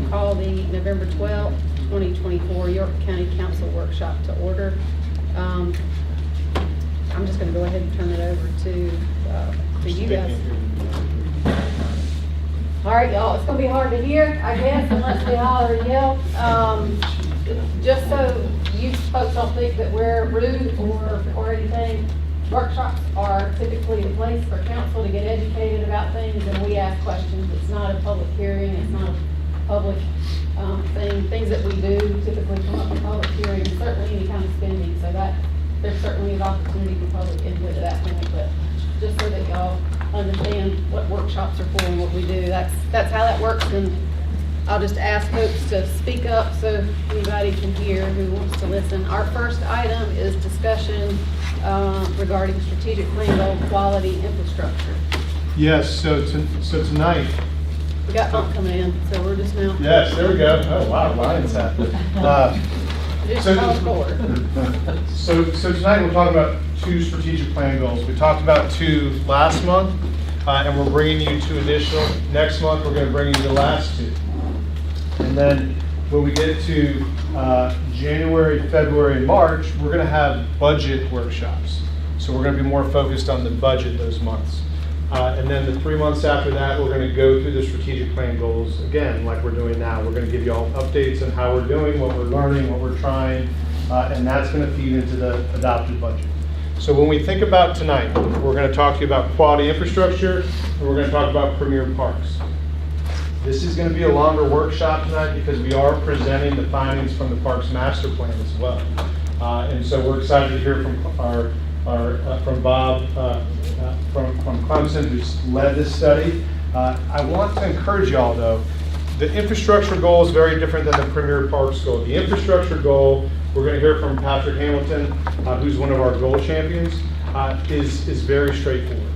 will call the November 12th, 2024 York County Council Workshop to order. I'm just going to go ahead and turn it over to you guys. All right, y'all, it's going to be hard to hear, I guess, unless we holler and yell. Just so you folks don't think that we're rude or anything, workshops are typically a place for council to get educated about things, and we ask questions. It's not a public hearing, it's not a public thing. Things that we do typically come up in public hearings, certainly any kind of spending, so that there's certainly an opportunity for public input at that point, but just so that y'all understand what workshops are for and what we do, that's how that works. And I'll just ask folks to speak up so anybody can hear who wants to listen. Our first item is discussion regarding strategic plan goal quality infrastructure. Yes, so tonight. We got Bump coming in, so we're just now. Yes, there we go. Oh, wow, lion's happening. So tonight we're talking about 2 strategic plan goals. We talked about 2 last month, and we're bringing you 2 additional. Next month, we're going to bring you the last 2. And then when we get to January, February, and March, we're going to have budget workshops. So we're going to be more focused on the budget those months. And then the 3 months after that, we're going to go through the strategic plan goals again, like we're doing now. We're going to give you all updates on how we're doing, what we're learning, what we're trying, and that's going to feed into the adopted budget. So when we think about tonight, we're going to talk to you about quality infrastructure, and we're going to talk about premier parks. This is going to be a longer workshop tonight because we are presenting the findings from the Parks Master Plan as well. And so we're excited to hear from from Bob from Clemson, who's led this study. I want to encourage y'all though, the infrastructure goal is very different than the Premier Parks goal. The infrastructure goal, we're going to hear from Patrick Hamilton, who's one of our goal champions, is very straightforward.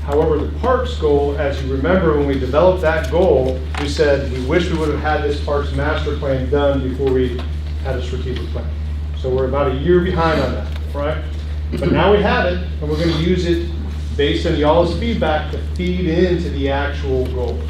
However, the parks goal, as you remember when we developed that goal, we said we wish we would have had this Parks Master Plan done before we had a strategic plan. So we're about a year behind on that, right? But now we have it, and we're going to use it based on y'all's feedback to feed into the actual goal.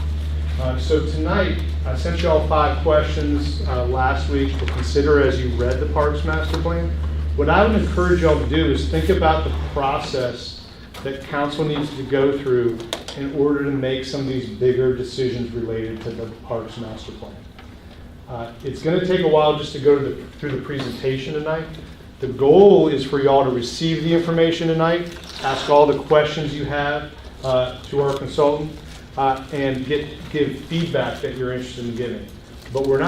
So tonight, I sent y'all 5 questions last week to consider as you read the Parks Master Plan. What I would encourage y'all to do is think about the process that council needs to go through in order to make some of these bigger decisions related to the Parks Master Plan. It's going to take a while just to go through the presentation tonight. The goal is for y'all to receive the information tonight, ask all the questions you have to our consultant, and give feedback that you're interested in giving. But we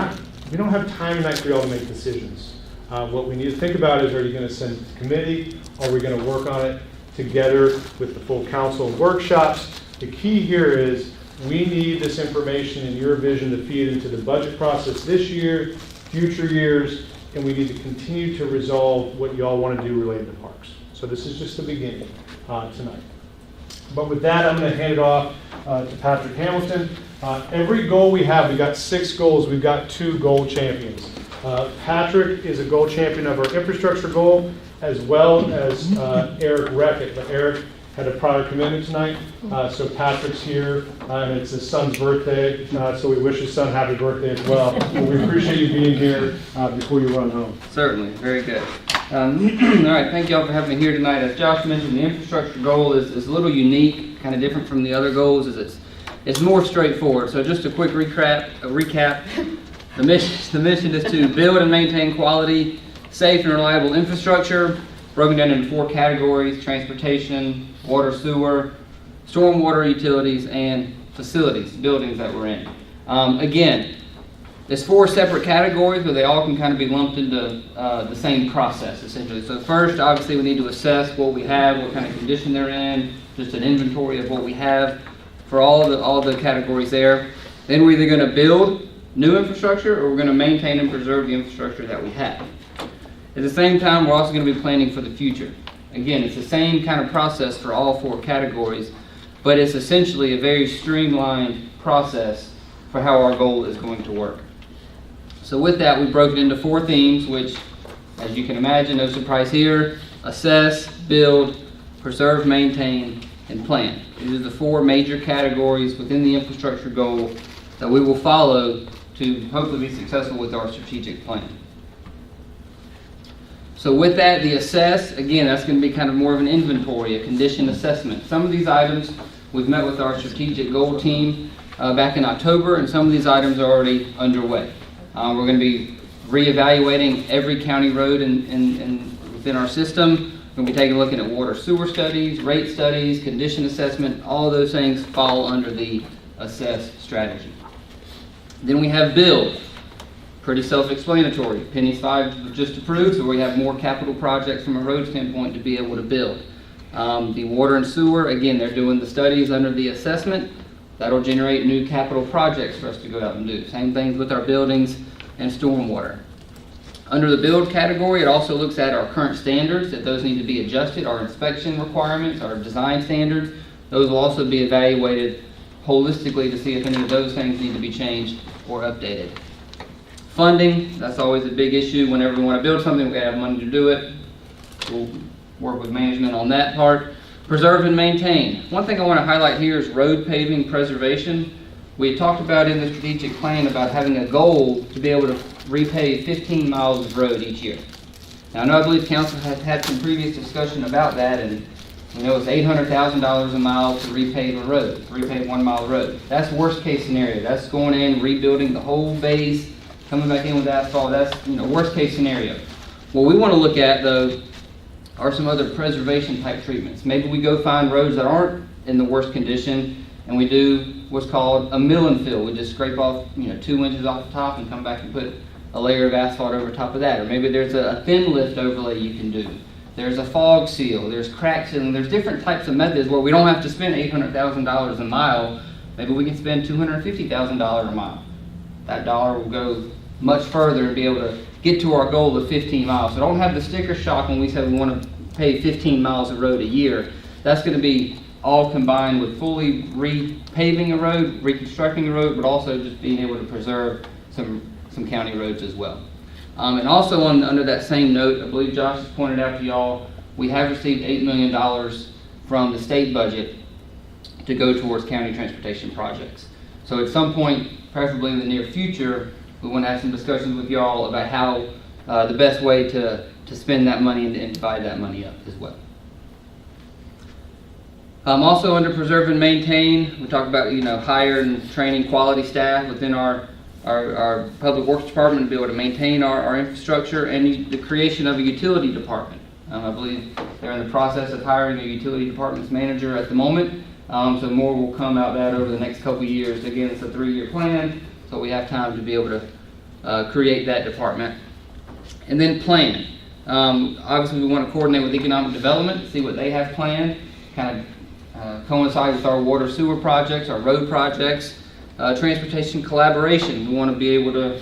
don't have time tonight for y'all to make decisions. What we need to think about is, are you going to send it to committee? Are we going to work on it together with the full council workshops? The key here is we need this information and your vision to feed into the budget process this year, future years, and we need to continue to resolve what y'all want to do related to parks. So this is just the beginning tonight. But with that, I'm going to hand it off to Patrick Hamilton. Every goal we have, we've got 6 goals, we've got 2 goal champions. Patrick is a goal champion of our infrastructure goal, as well as Eric Reckett. But Eric had a prior commitment tonight, so Patrick's here, and it's his son's birthday, so we wish his son happy birthday as well. But we appreciate you being here before you run home. Certainly, very good. All right, thank y'all for having me here tonight. As Josh mentioned, the infrastructure goal is a little unique, kind of different from the other goals, as it's more straightforward. So just a quick recap. The mission is to build and maintain quality, safe and reliable infrastructure, broken down into 4 categories: transportation, water, sewer, stormwater utilities, and facilities, buildings that we're in. Again, there's 4 separate categories, but they all can kind of be lumped into the same process, essentially. So first, obviously, we need to assess what we have, what kind of condition they're in, just an inventory of what we have for all the categories there. Then we're either going to build new infrastructure, or we're going to maintain and preserve the infrastructure that we have. At the same time, we're also going to be planning for the future. Again, it's the same kind of process for all 4 categories, but it's essentially a very streamlined process for how our goal is going to work. So with that, we broke it into 4 themes, which, as you can imagine, no surprise here: assess, build, preserve, maintain, and plan. These are the 4 major categories within the infrastructure goal that we will follow to hopefully be successful with our strategic plan. So with that, the assess, again, that's going to be kind of more of an inventory, a condition assessment. Some of these items, we've met with our strategic goal team back in October, and some of these items are already underway. We're going to be reevaluating every county road within our system. We're going to be taking a look at water sewer studies, rate studies, condition assessment. All of those things fall under the assess strategy. Then we have build. Pretty self-explanatory. Penny 5 was just approved, so we have more capital projects from a road standpoint to be able to build. The water and sewer, again, they're doing the studies under the assessment. That'll generate new capital projects for us to go out and do. Same things with our buildings and stormwater. Under the build category, it also looks at our current standards, that those need to be adjusted, our inspection requirements, our design standards. Those will also be evaluated holistically to see if any of those things need to be changed or updated. Funding, that's always a big issue. Whenever we want to build something, we have money to do it. We'll work with management on that part. Preserve and maintain. One thing I want to highlight here is road paving preservation. We talked about in the strategic plan about having a goal to be able to repave 15 miles of road each year. Now, I know I believe council has had some previous discussion about that, and we know it's $800,000 a mile to repave a road, to repave 1 mile road. That's worst case scenario. That's going in, rebuilding the whole base, coming back in with asphalt. That's worst case scenario. What we want to look at though are some other preservation type treatments. Maybe we go find roads that aren't in the worst condition, and we do what's called a mill and fill. We just scrape off 2 inches off the top and come back and put a layer of asphalt over top of that. Or maybe there's a thin lift overlay you can do. There's a fog seal, there's crack sealing, there's different types of methods where we don't have to spend $800,000 a mile. Maybe we can spend $250,000 a mile. That dollar will go much further and be able to get to our goal of 15 miles. So don't have the sticker shock when we say we want to pay 15 miles of road a year. That's going to be all combined with fully repaving a road, reconstructing a road, but also just being able to preserve some county roads as well. And also under that same note, I believe Josh has pointed out to y'all, we have received $8 million from the state budget to go towards county transportation projects. So at some point, preferably in the near future, we want to have some discussions with y'all about how the best way to spend that money and divide that money up as well. Also under preserve and maintain, we talk about hire and training quality staff within our public works department to be able to maintain our infrastructure, and the creation of a utility department. I believe they're in the process of hiring a utility department's manager at the moment, so more will come out of that over the next couple of years. Again, it's a 3-year plan, so we have time to be able to create that department. And then plan. Obviously we want to coordinate with economic development, see what they have planned, kind of coincide with our water sewer projects, our road projects. Transportation collaboration, we want to be able to,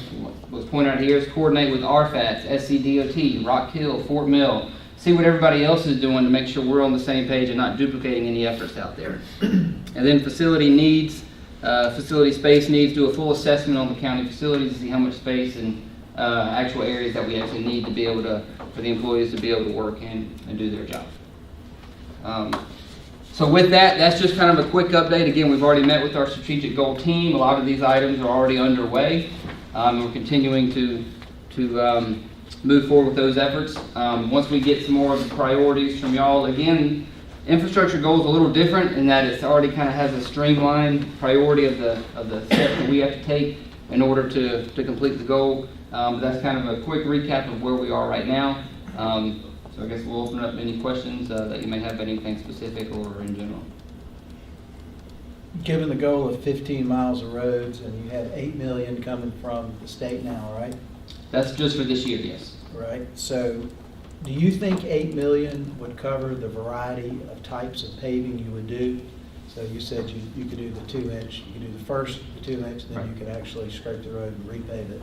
what's pointed out here is coordinate with RFATS, SCDOT, Rock Hill, Fort Mill, see what everybody else is doing to make sure we're on the same page and not duplicating any efforts out there. And then facility needs, facility space needs, do a full assessment on the county facilities to see how much space and actual areas that we actually need to be able to, for the employees to be able to work in and do their job. So with that, that's just kind of a quick update. Again, we've already met with our strategic goal team. A lot of these items are already underway. We're continuing to move forward with those efforts. Once we get some more of the priorities from y'all, again, infrastructure goal is a little different in that it's already kind of has a streamlined priority of the steps that we have to take in order to complete the goal. That's kind of a quick recap of where we are right now. So I guess we'll open up any questions that you may have, anything specific or in general. Given the goal of 15 miles of roads, and you have $8 million coming from the state now, right? That's just for this year, yes. Right. So do you think $8 million would cover the variety of types of paving you would do? So you said you could do the 2-inch, you could do the first 2-inch, then you could actually scrape the road and repave it.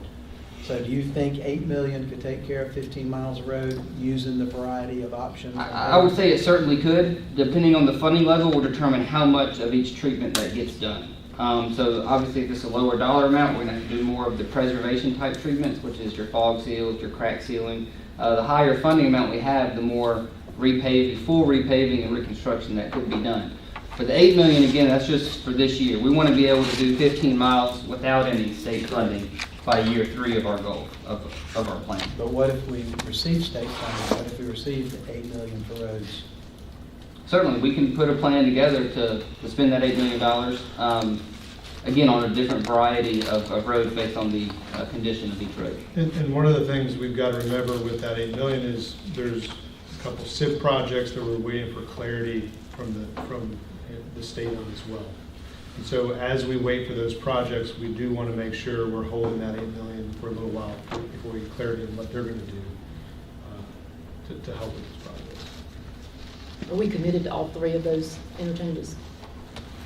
So do you think $8 million could take care of 15 miles of road using the variety of options? I would say it certainly could. Depending on the funding level, will determine how much of each treatment that gets done. So obviously if it's a lower dollar amount, we're going to have to do more of the preservation type treatments, which is your fog seals, your crack sealing. The higher funding amount we have, the more full repaving and reconstruction that could be done. For the 8 million, again, that's just for this year. We want to be able to do 15 miles without any state funding by year 3 of our goal, of our plan. But what if we receive state funding? What if we receive the 8 million for roads? Certainly, we can put a plan together to spend that $8 million, again, on a different variety of roads based on the condition of each road. And one of the things we've got to remember with that 8 million is there's a couple SIP projects that we're waiting for clarity from the state on as well. And so as we wait for those projects, we do want to make sure we're holding that 8 million for a little while before we get clarity on what they're going to do to help with these projects. Are we committed to all 3 of those interchanges?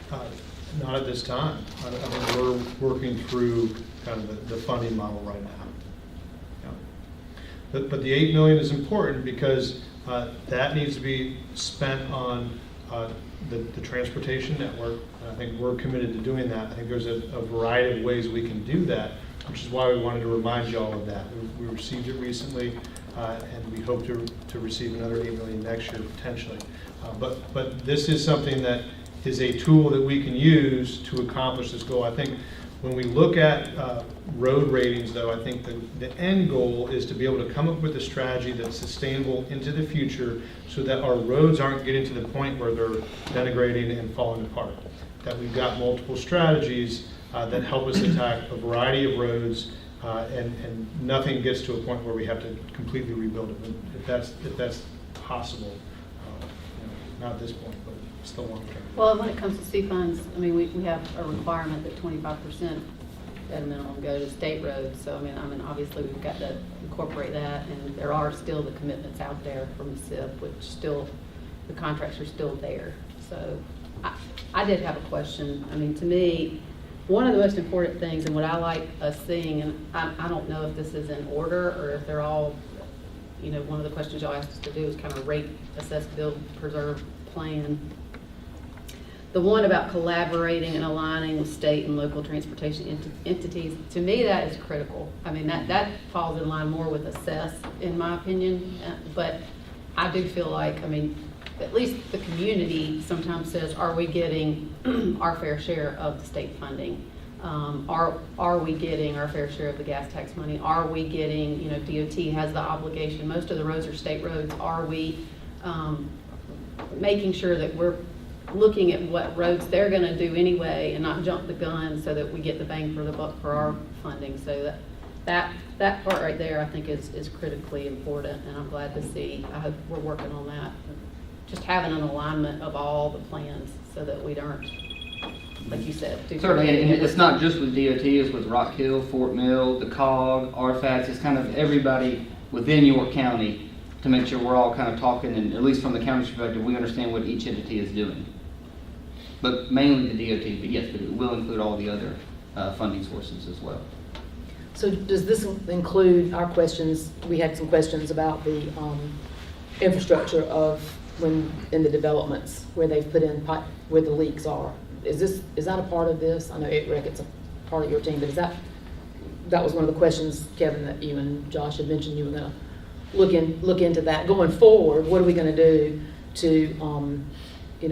Not at this time. I mean, we're working through kind of the funding model right now. Yeah. But the 8 million is important because that needs to be spent on the transportation network. And I think we're committed to doing that. I think there's a variety of ways we can do that, which is why we wanted to remind you all of that. We received it recently, and we hope to receive another 8 million next year potentially. But this is something that is a tool that we can use to accomplish this goal. I think when we look at road ratings, though, I think the end goal is to be able to come up with a strategy that's sustainable into the future so that our roads aren't getting to the point where they're denigrating and falling apart. That we've got multiple strategies that help us attack a variety of roads and nothing gets to a point where we have to completely rebuild it. If that's possible, not at this point, but still long term. Well, when it comes to C funds, I mean, we have a requirement that 25% at a minimum go to state roads. So, I mean, obviously we've got to incorporate that, and there are still the commitments out there from the SIP, which still, the contracts are still there. So, I did have a question. I mean, to me, one of the most important things, and what I like us seeing, and I don't know if this is in order or if they're all, one of the questions y'all asked us to do is kind of rate, assess, build, preserve, plan. The one about collaborating and aligning with state and local transportation entities, to me that is critical. I mean, that falls in line more with assess, in my opinion, but I do feel like, I mean, at least the community sometimes says, are we getting our fair share of the state funding? Are we getting our fair share of the gas tax money? Are we getting, DOT has the obligation, most of the roads are state roads. Are we making sure that we're looking at what roads they're going to do anyway and not jump the gun so that we get the bang for the buck for our funding? So that part right there I think is critically important, and I'm glad to see, I hope we're working on that. Just having an alignment of all the plans so that we don't, like you said. Certainly, and it's not just with DOT, it's with Rock Hill, Fort Mill, the COG, RFAS, it's kind of everybody within York County to make sure we're all kind of talking, and at least from the county's perspective, we understand what each entity is doing. But mainly the DOT, but yes, but it will include all the other funding sources as well. So does this include our questions? We had some questions about the infrastructure of when in the developments where they've put in pipe, where the leaks are. Is that a part of this? I know Rick, it's a part of your team, but that was one of the questions, Kevin, that you and Josh had mentioned you were going to look into that going forward. What are we going to do to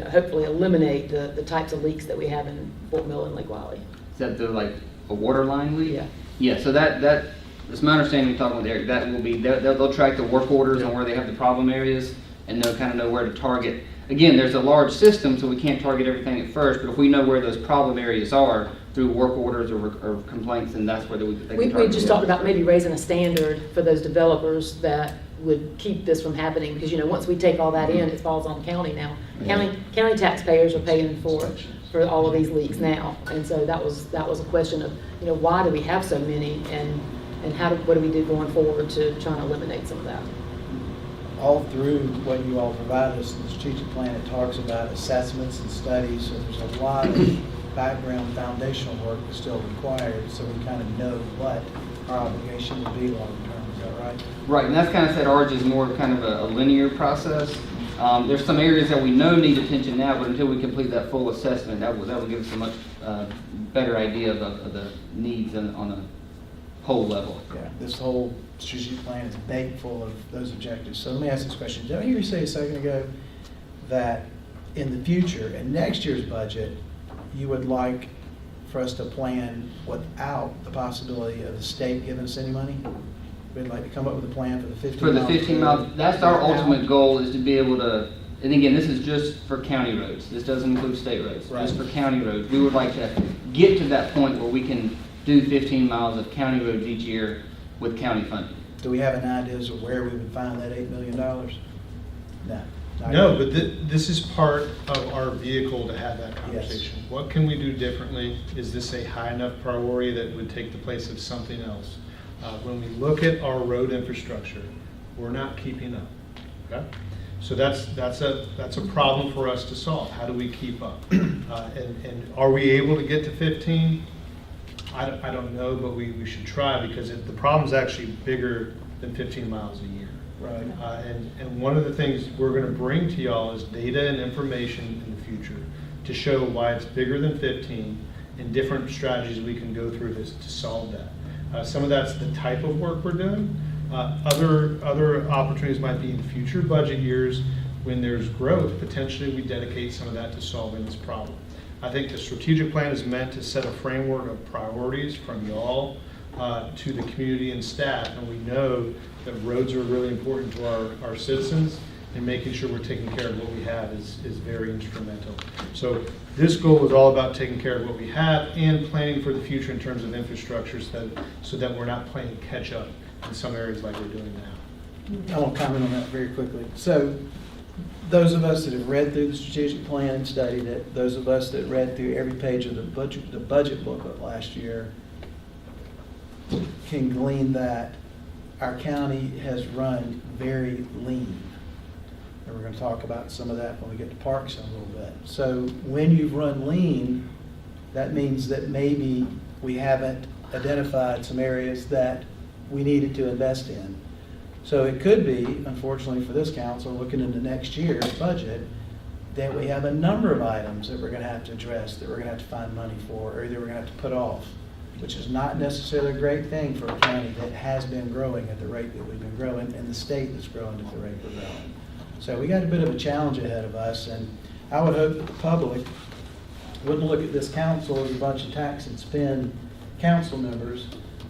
hopefully eliminate the types of leaks that we have in Fort Mill and Lake Wylie? Is that like a water line leak? Yeah. Yeah, so that it's my understanding, you're talking with Eric, that will be, they'll track the work orders on where they have the problem areas, and they'll kind of know where to target. Again, there's a large system, so we can't target everything at first, but if we know where those problem areas are through work orders or complaints, then that's where they can target. We just talked about maybe raising a standard for those developers that would keep this from happening, because once we take all that in, it falls on the county now. County taxpayers are paying for all of these leaks now, and so that was a question of why do we have so many, and what do we do going forward to try and eliminate some of that? All through what you all provide us in the strategic plan, it talks about assessments and studies, so there's a lot of background foundational work that's still required, so we kind of know what our obligation would be long term. Is that right? Right, and that's kind of said ours is more kind of a linear process. There's some areas that we know need attention now, but until we complete that full assessment, that will give us a much better idea of the needs on a whole level. Yeah, this whole strategic plan is baked full of those objectives. So let me ask this question. Did I hear you say a second ago that in the future, in next year's budget, you would like for us to plan without the possibility of the state giving us any money? We'd like to come up with a plan for the 15 For the miles 15 of miles, road that's our without- ultimate goal, is to be able to, and again, this is just for county roads. This doesn't include state roads, just Right. for county roads. We would like to get to that point where we can do 15 miles of county roads each year with county funding. Do we have an idea as to where we would find that $8 million? No. not No, yet. but this is part of our vehicle to have that conversation. What can we do differently? Is this a high enough priority that would take the place of something else? When we look at our road infrastructure, we're not keeping up, okay? So that's a problem for us to solve. How do we keep up? And are we able to get to 15? I don't know, but we should try, because the problem's actually bigger than 15 miles a year. Right. And one of the things we're going to bring to y'all is data and information in the future to show why it's bigger than 15 and different strategies we can go through to solve that. Some of that's the type of work we're doing. Other opportunities might be in future budget years when there's growth. Potentially we dedicate some of that to solving this problem. I think the strategic plan is meant to set a framework of priorities from y'all to the community and staff, and we know that roads are really important to our citizens, and making sure we're taking care of what we have is very instrumental. So this goal is all about taking care of what we have and planning for the future in terms of infrastructure so that we're not playing catch up in some areas like we're doing now. I want to comment on that very quickly. So those of us that have read through the strategic plan and studied it, those of us that read through every page of the budget booklet last year, can glean that our county has run very lean. And we're going to talk about some of that when we get to parks in a little bit. So when you've run lean, that means that maybe we haven't identified some areas that we needed to invest in. So it could be, unfortunately for this council, looking into next year's budget, that we have a number of items that we're going to have to address, that we're going to have to find money for, or either we're going to have to put off, which is not necessarily a great thing for a county that has been growing at the rate that we've been growing, and the state that's growing at the rate we're growing. So we got a bit of a challenge ahead of us, and I would hope that the public wouldn't look at this council as a bunch of tax and spend council members,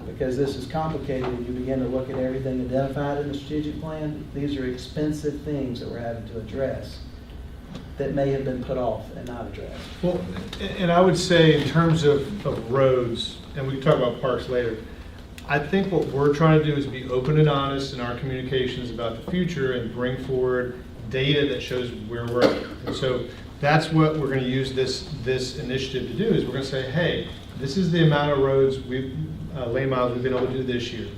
because this is complicated. When you begin to look at everything identified in the strategic plan, these are expensive things that we're having to address that may have been put off and not addressed. Well, and I would say in terms of roads, and we can talk about parks later, I think what we're trying to do is be open and honest in our communications about the future and bring forward data that shows where we're at. And so that's what we're going to use this initiative to do, is we're going to say, hey, this is the amount of roads lane miles we've been able to do this year.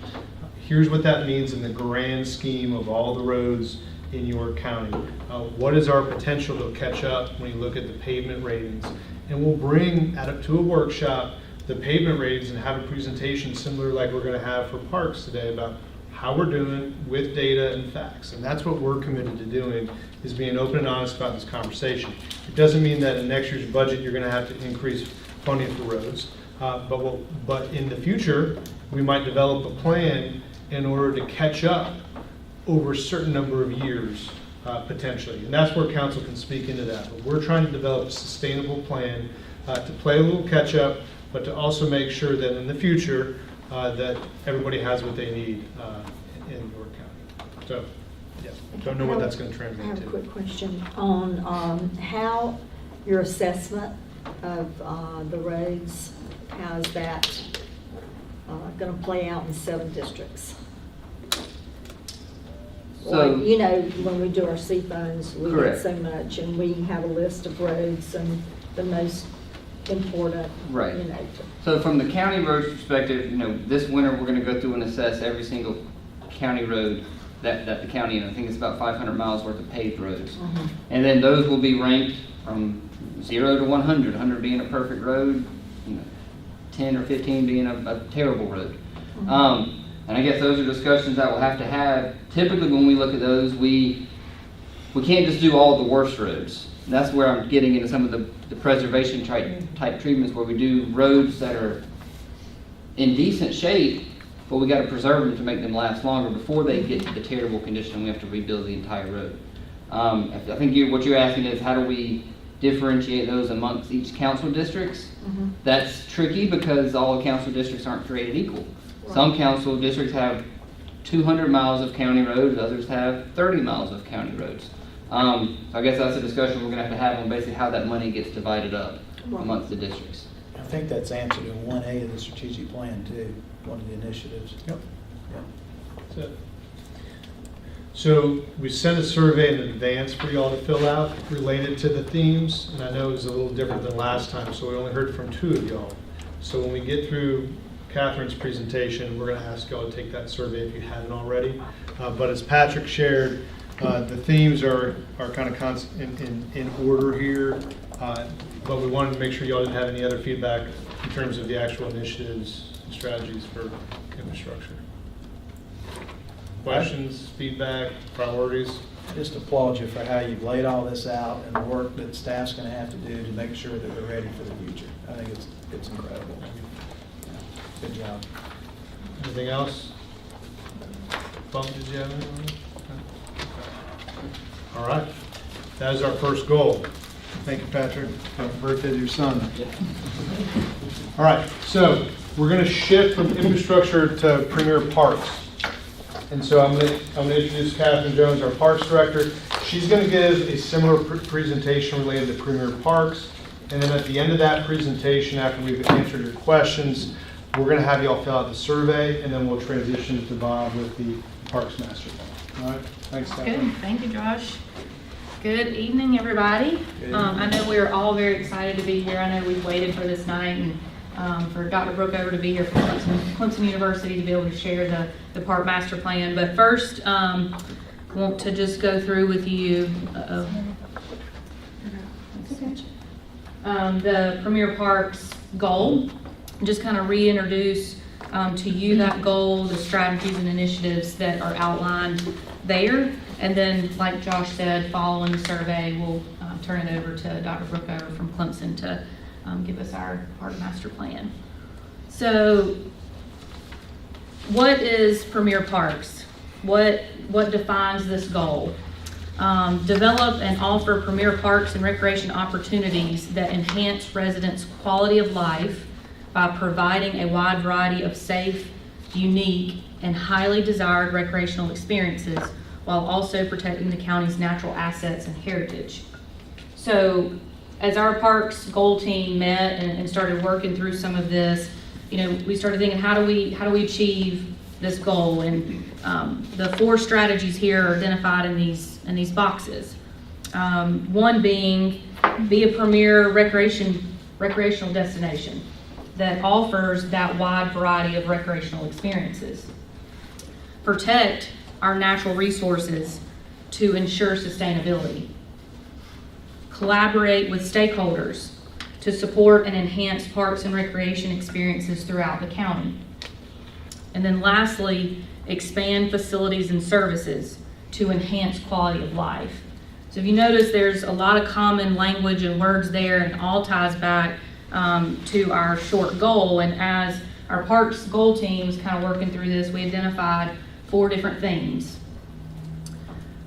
Here's what that means in the grand scheme of all the roads in your county. What is our potential to catch up when you look at the pavement ratings? And we'll bring to a workshop the pavement ratings and have a presentation similar like we're going to have for parks today about how we're doing with data and facts. And that's what we're committed to doing, is being open and honest about this conversation. It doesn't mean that in next year's budget you're going to have to increase funding for roads. But in the future, we might develop a plan in order to catch up over a certain number of years, potentially. And that's where council can speak into that. But we're trying to develop a sustainable plan to play a little catch up, but to also make sure that in the future that everybody has what they need in York County. So, yeah, don't know what that's going to I translate have a to. quick question on how your assessment of the roads, how is that going to play out in 7 districts? So- Like, you know, when we do our C funds, we get Correct. so much, and we have a list of roads and the most important, Right. you know. So from the county roads perspective, this winter, we're gonna go through and assess every single county road that the county, and I think it's about 500 miles worth of paved roads. Mhm. And then those will be ranked from 0 to 100, 100 being a perfect road, 10 or 15 being a terrible road. And I guess those are discussions that we'll have to have. Typically, when we look at those, we can't just do all the worst roads. And that's where I'm getting into some of the preservation type treatments, where we do roads that are in decent shape, but we got to preserve them to make them last longer before they get to the terrible condition and we have to rebuild the entire road. I think what you're asking is how do we differentiate those amongst each council districts? That's tricky because all council districts aren't created equal. Some council districts have 200 miles of county roads, others have 30 miles of county roads. So I guess that's a discussion we're gonna have on basically how that money gets divided up amongst the districts. I think that's answered in 1A of the strategic plan too, one of the initiatives. Yep. Yeah. That's it. So we sent a survey in advance for y'all to fill out related to the themes, and I know it was a little different than last time, so we only heard from 2 of y'all. So when we get through Catherine's presentation, we're gonna ask y'all to take that survey if you haven't already. But as Patrick shared, the themes are kind of in order here, but we wanted to make sure y'all didn't have any other feedback in terms of the actual initiatives and strategies for infrastructure. Questions, feedback, priorities? Just applaud you for how you've laid all this out and the work that staff's gonna have to do to make sure that we're ready for the future. I think it's incredible. Good job. Anything else? Bump, did you have anything? All right, that is our first goal. Thank you, Patrick. Happy birthday to your son. All right, so we're going to shift from infrastructure to Premier Parks. And so I'm going to introduce Catherine Jones, our Parks Director. She's going to give a similar presentation related to Premier Parks. And then at the end of that presentation, after we've answered your questions, we're going to have you all fill out the survey, and then we'll transition to Bob with the Parks Master Plan. All right, thanks, Catherine. Good, thank you, Josh. Good evening, everybody. I know we're all very excited to be here. I know we've waited for this night and for Dr. Brookover to be here from Clemson University to be able to share the Park Master Plan. But first, want to just go through with you the Premier Parks goal. Just kind of reintroduce to you that goal, the strategies and initiatives that are outlined there. And then, like Josh said, following the survey, we'll turn it over to Dr. Brookover from Clemson to give us our Park Master Plan. So, what is Premier Parks? What defines this goal? Develop and offer premier parks and recreation opportunities that enhance residents' quality of life by providing a wide variety of safe, unique, and highly desired recreational experiences while also protecting the county's natural assets and heritage. So as our parks goal team met and started working through some of this, we started thinking, how do we achieve this goal? And the 4 strategies here are identified in these boxes. One being, be a premier recreational destination that offers that wide variety of recreational experiences. Protect our natural resources to ensure sustainability. Collaborate with stakeholders to support and enhance parks and recreation experiences throughout the county. And then lastly, expand facilities and services to enhance quality of life. So if you notice, there's a lot of common language and words there, and all ties back to our short goal. And as our parks goal team was kind of working through this, we identified 4 different themes: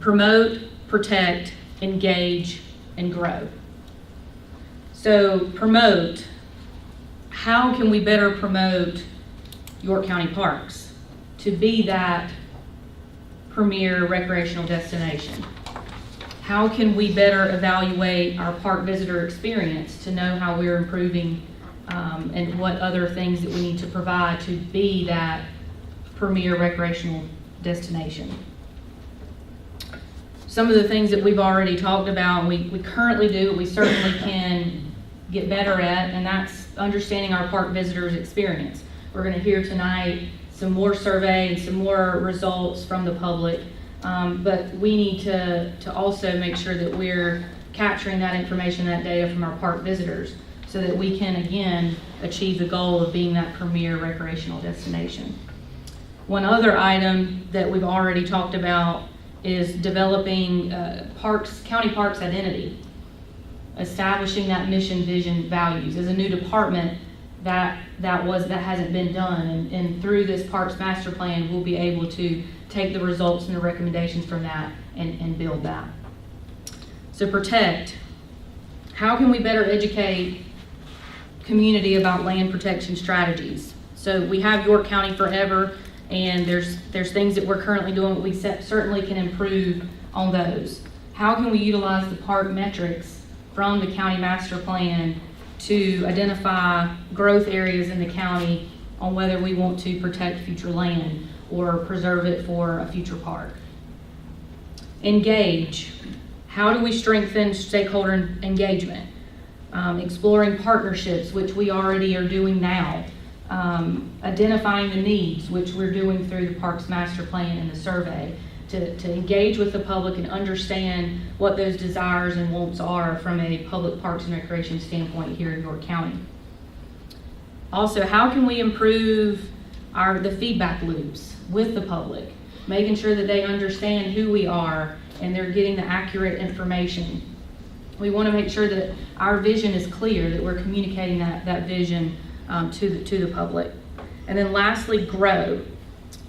promote, protect, engage, and grow. So promote, how can we better promote York County Parks to be that premier recreational destination? How can we better evaluate our park visitor experience to know how we're improving and what other things that we need to provide to be that premier recreational destination? Some of the things that we've already talked about, we currently do, we certainly can get better at, and that's understanding our park visitors' experience. We're going to hear tonight some more survey and some more results from the public, but we need to also make sure that we're capturing that information, that data from our park visitors, so that we can again achieve the goal of being that premier recreational destination. One other item that we've already talked about is developing county parks identity, establishing that mission, vision, values. As a new department, that hasn't been done, and through this Parks Master Plan, we'll be able to take the results and the recommendations from that and build that. So protect. How can we better educate community about land protection strategies? So we have York County Forever, and there's things that we're currently doing, but we certainly can improve on those. How can we utilize the park metrics from the county master plan to identify growth areas in the county on whether we want to protect future land or preserve it for a future park? Engage. How do we strengthen stakeholder engagement? Exploring partnerships, which we already are doing now. Identifying the needs, which we're doing through the Parks Master Plan and the survey, to engage with the public and understand what those desires and wants are from a public parks and recreation standpoint here in York County. Also, how can we improve the feedback loops with the public, making sure that they understand who we are and they're getting the accurate information. We want to make sure that our vision is clear, that we're communicating that vision to the public. And then lastly, grow.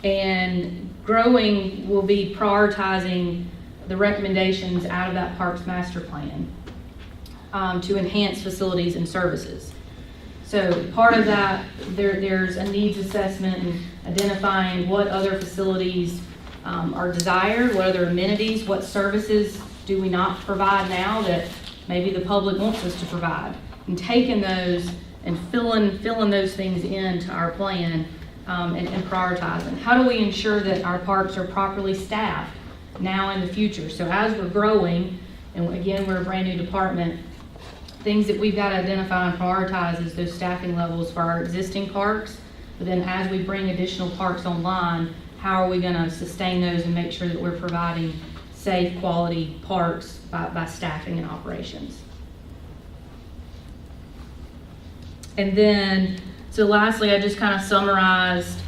And growing will be prioritizing the recommendations out of that Parks Master Plan to enhance facilities and services. So part of that, there's a needs assessment and identifying what other facilities are desired, what other amenities, what services do we not provide now that maybe the public wants us to provide, and taking those and filling those things into our plan and prioritizing. How do we ensure that our parks are properly staffed now and in the future? So as we're growing, and again, we're a brand new department, things that we've got to identify and prioritize is those staffing levels for our existing parks, but then as we bring additional parks online, how are we going to sustain those and make sure that we're providing safe, quality parks by staffing and operations? And then, so lastly, I just kind of summarized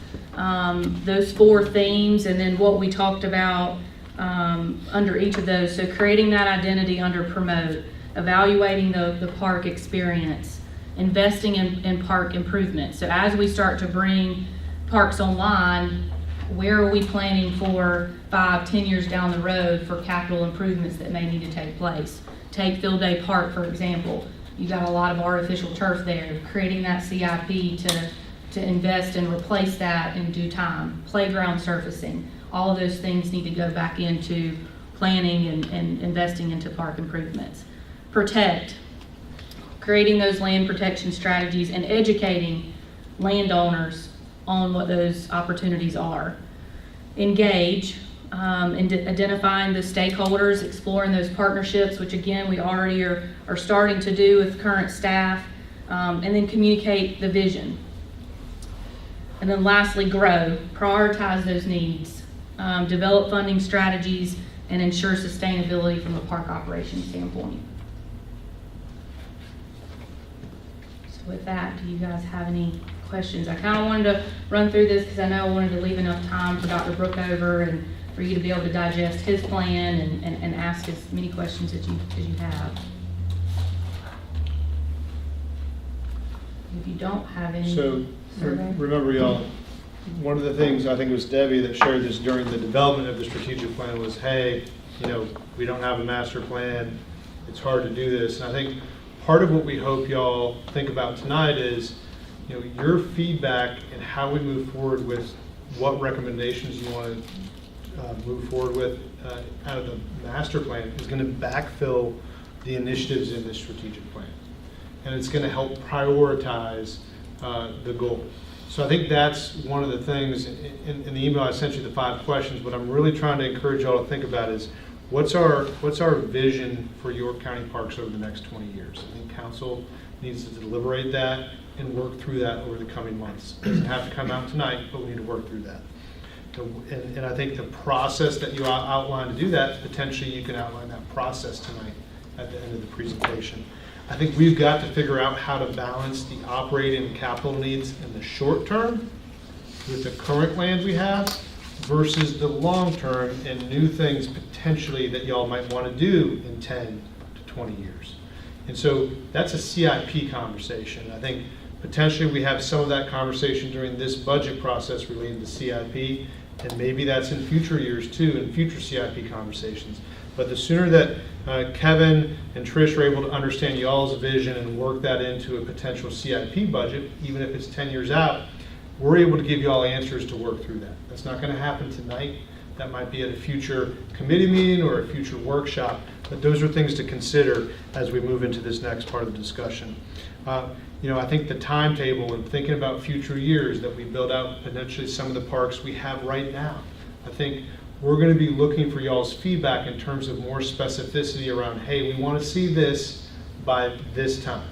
those 4 themes and then what we talked about under each of those. So creating that identity under promote, evaluating the park experience, investing in park improvements. So as we start to bring parks online, where are we planning for 5-10 years down the road for capital improvements that may need to take place? Take Field Day Park, for example. You've got a lot of artificial turf there, creating that CIP to invest and replace that in due time. Playground surfacing, all of those things need to go back into planning and investing into park improvements. Protect, creating those land protection strategies and educating landowners on what those opportunities are. Engage, in identifying the stakeholders, exploring those partnerships, which again, we already are starting to do with current staff, and then communicate the vision. And then lastly, grow, prioritize those needs, develop funding strategies, and ensure sustainability from a park operations standpoint. So with that, do you guys have any questions? I kind of wanted to run through this because I know I wanted to leave enough time for Dr. Brookover and for you to be able to digest his plan and ask as many questions as you have. If you don't have any. So, survey. remember y'all, one of the things, I think it was Debbie that shared this during the development of the strategic plan was, hey, we don't have a master plan, it's hard to do this. And I think part of what we hope y'all think about tonight is, your feedback and how we move forward with what recommendations you want to move forward with out of the master plan is going to backfill the initiatives in the strategic plan. And it's going to help prioritize the goal. So I think that's one of the things in the email I sent you, the 5 questions. What I'm really trying to encourage y'all to think about is what's our vision for York County Parks over the next 20 years. I think council needs to deliberate that and work through that over the coming months. It doesn't have to come out tonight, but we need to work through that. And I think the process that you outlined to do that, potentially you can outline that process tonight at the end of the presentation. I think we've got to figure out how to balance the operating and capital needs in the short term with the current land we have versus the long term and new things potentially that y'all might want to do in 10 to 20 years. And so that's a CIP conversation. I think potentially we have some of that conversation during this budget process related to CIP, and maybe that's in future years too, in future CIP conversations. But the sooner that Kevin and Trish are able to understand y'all's vision and work that into a potential CIP budget, even if it's 10 years out, we're able to give y'all answers to work through that. That's not going to happen tonight. That might be at a future committee meeting or a future workshop, but those are things to consider as we move into this next part of the discussion. I think the timetable and thinking about future years that we build out potentially some of the parks we have right now. I think we're going to be looking for y'all's feedback in terms of more specificity around, hey, we want to see this by this time.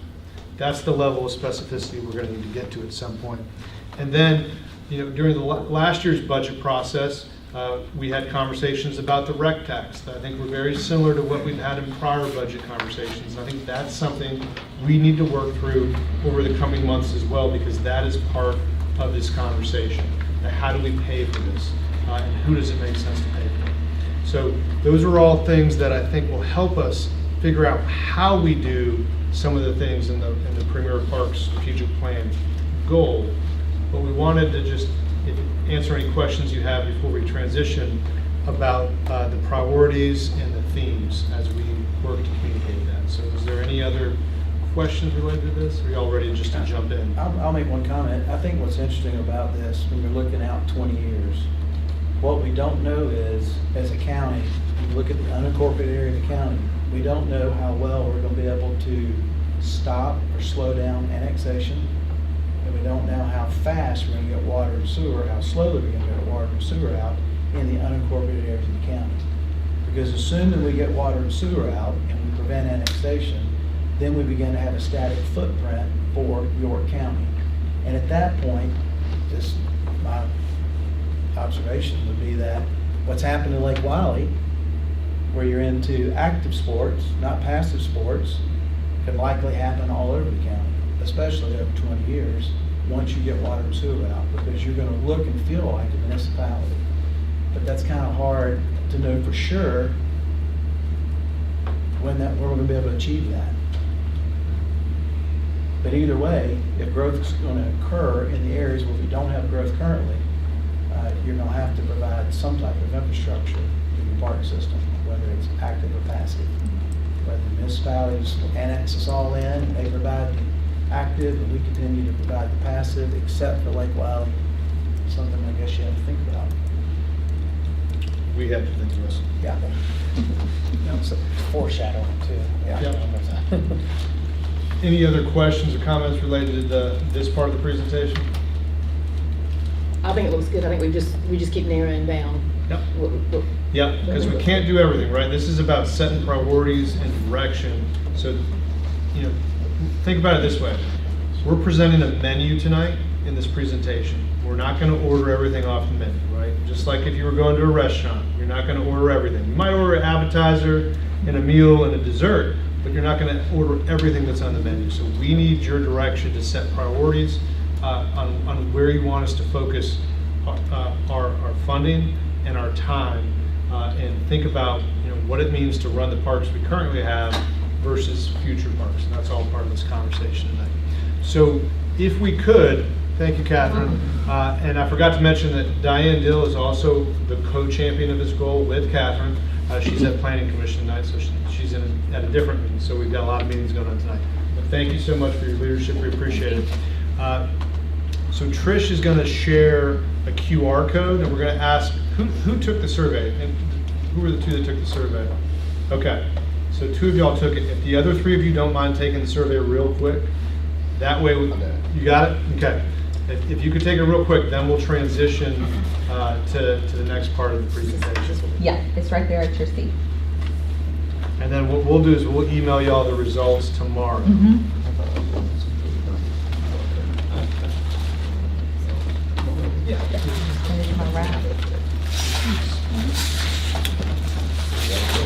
That's the level of specificity we're going to need to get to at some point. And then, during the last year's budget process, we had conversations about the rec tax that I think were very similar to what we've had in prior budget conversations. I think that's something we need to work through over the coming months as well, because that is part of this conversation. Now, how do we pay for this? And who does it make sense to pay for? So those are all things that I think will help us figure out how we do some of the things in the Premier Parks strategic plan goal. But we wanted to just answer any questions you have before we transition about the priorities and the themes as we work to communicate that. So is there any other questions related to this? Or are y'all ready just to jump in? I'll make one comment. I think what's interesting about this, when you're looking out 20 years, what we don't know is, as a county, you look at the unincorporated area of the county, we don't know how well we're going to be able to stop or slow down annexation. And we don't know how fast we're going to get water and sewer, how slowly we're going to get water and sewer out in the unincorporated areas of the county. Because as soon as we get water and sewer out and we prevent annexation, then we begin to have a static footprint for York County. And at that point, just my observation would be that what's happened in Lake Wiley, where you're into active sports, not passive sports, can likely happen all over the county, especially over 20 years, once you get water and sewer out, because you're going to look and feel like a municipality. But that's kind of hard to know for sure when we're going to be able to achieve that. But either way, if growth is going to occur in the areas where we don't have growth currently, you're going to have to provide some type of infrastructure in your park system, whether it's active or passive. Whether the municipalities annex us all in, they provide the active, and we continue to provide the passive, except for Lake Wiley. Something I guess you have to think about. We have to think of this. Yeah. Foreshadowing too. Yeah. Any other questions or comments related to this part of the presentation? I think it looks good. I think we just keep narrowing down. Yep. what- Yeah, because we can't do everything, right? This is about setting priorities and direction. So, think about it this way. We're presenting a menu tonight in this presentation. We're not going to order everything off the menu, right? Just like if you were going to a restaurant, you're not going to order everything. You might order an appetizer and a meal and a dessert, but you're not going to order everything that's on the menu. So we need your direction to set priorities on where you want us to focus our funding and our time, and think about what it means to run the parks we currently have versus future parks. And that's all part of this conversation tonight. So if we could, thank you, Catherine. And I forgot to mention that Diane Dill is also the co-champion of this goal with Catherine. She's at Planning Commission tonight, so she's at a different meeting. So we've got a lot of meetings going on tonight. But thank you so much for your leadership. We appreciate it. So Trish is going to share a QR code, and we're going to ask who took the survey, and who were the two that took the survey? Okay, so two of y'all took it. If the other three of you don't mind taking the survey real quick, that way you got it? Okay. If you could take it real quick, then we'll transition to the next part of the presentation. Yeah, it's right there at your seat. And then what we'll do is we'll email y'all the results tomorrow.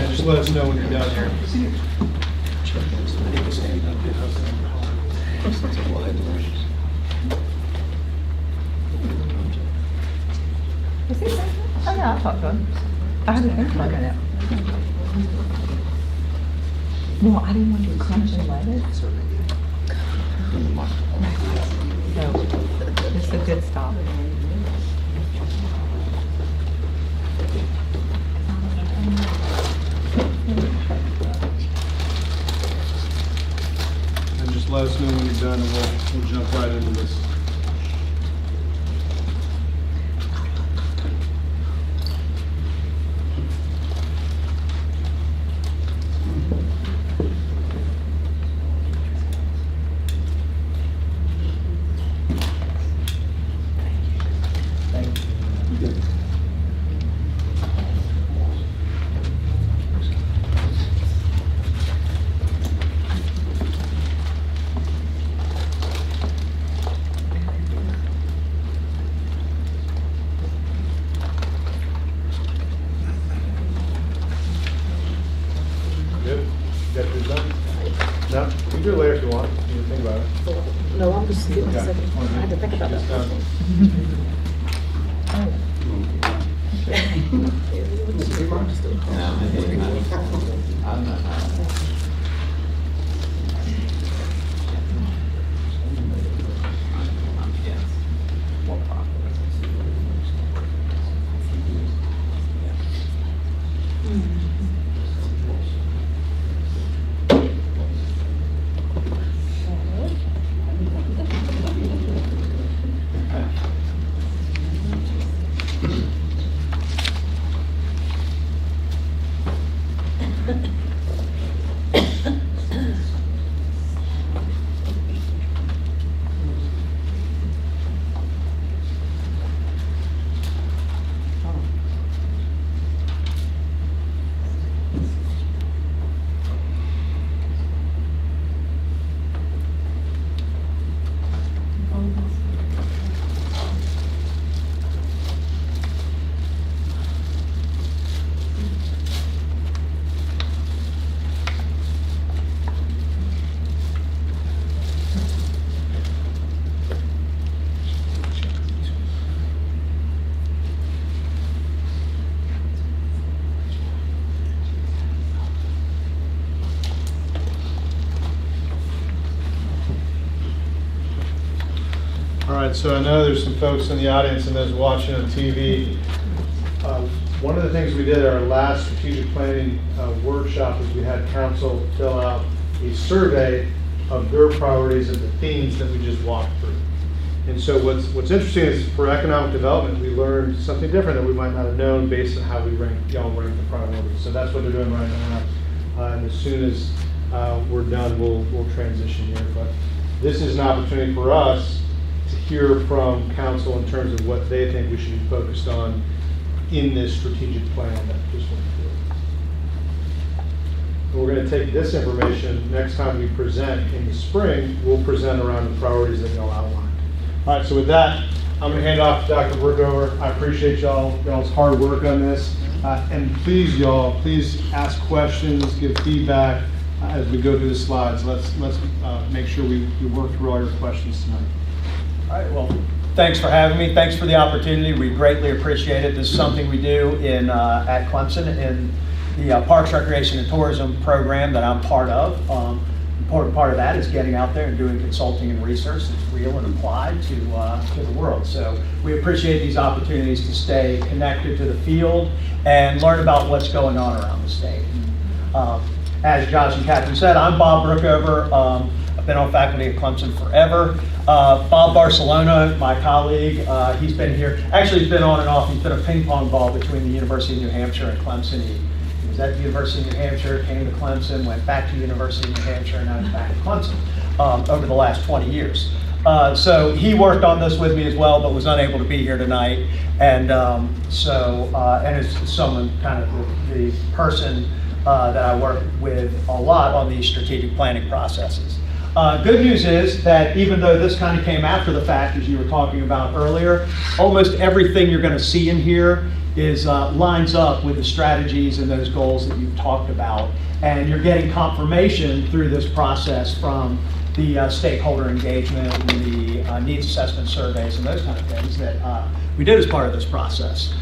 And just let us know when you're down here. Is he right? Oh, yeah, I talked to him. I had to think about it. No, I didn't want to crunch and let it. So, it's a good stop. let us know when you're done, and we'll jump right into this. Good? You got yours done? No? You can do it later if you want. You can think about it. No, I'm just giving a Okay. second. I had to think about that. Just done. All right, so I know there's some folks in the audience and those watching on TV. One of the things we did at our last strategic planning workshop is we had council fill out a survey of their priorities and the themes that we just walked through. And so what's interesting is for economic development, we learned something different that we might not have known based on how we y'all rank the priorities. So that's what they're doing right now. And as soon as we're done, we'll transition here. But this is an opportunity for us to hear from council in terms of what they think we should be focused on in this strategic plan that just went through. We're going to take this information, next time we present in the spring, we'll present around the priorities that y'all outlined. All right, so with that, I'm going to hand off to Dr. Brookover. I appreciate y'all's hard work on this. And please, y'all, please ask questions, give feedback as we go through the slides. Let's make sure we work through all your questions tonight. All right, well, thanks for having me. Thanks for the opportunity. We greatly appreciate it. This is something we do at Clemson in the Parks, Recreation, and Tourism program that I'm part of. Important part of that is getting out there and doing consulting and research that's real and applied to the world. So we appreciate these opportunities to stay connected to the field and learn about what's going on around the state. As Josh and Catherine said, I'm Bob Brookover. I've been on faculty at Clemson forever. Bob Barcelona, my colleague, he's been here. Actually, he's been on and off. He's been a ping pong ball between the University of New Hampshire and Clemson. He was at the University of New Hampshire, came to Clemson, went back to the University of New Hampshire, and now he's back at Clemson over the last 20 years. So he worked on this with me as well, but was unable to be here tonight. And and is someone kind of the person that I work with a lot on these strategic planning processes. Good news is that even though this kind of came after the fact, as you were talking about earlier, almost everything you're going to see in here is lines up with the strategies and those goals that you've talked about. And you're getting confirmation through this process from the stakeholder engagement and the needs assessment surveys and those kind of things that we did as part of this process.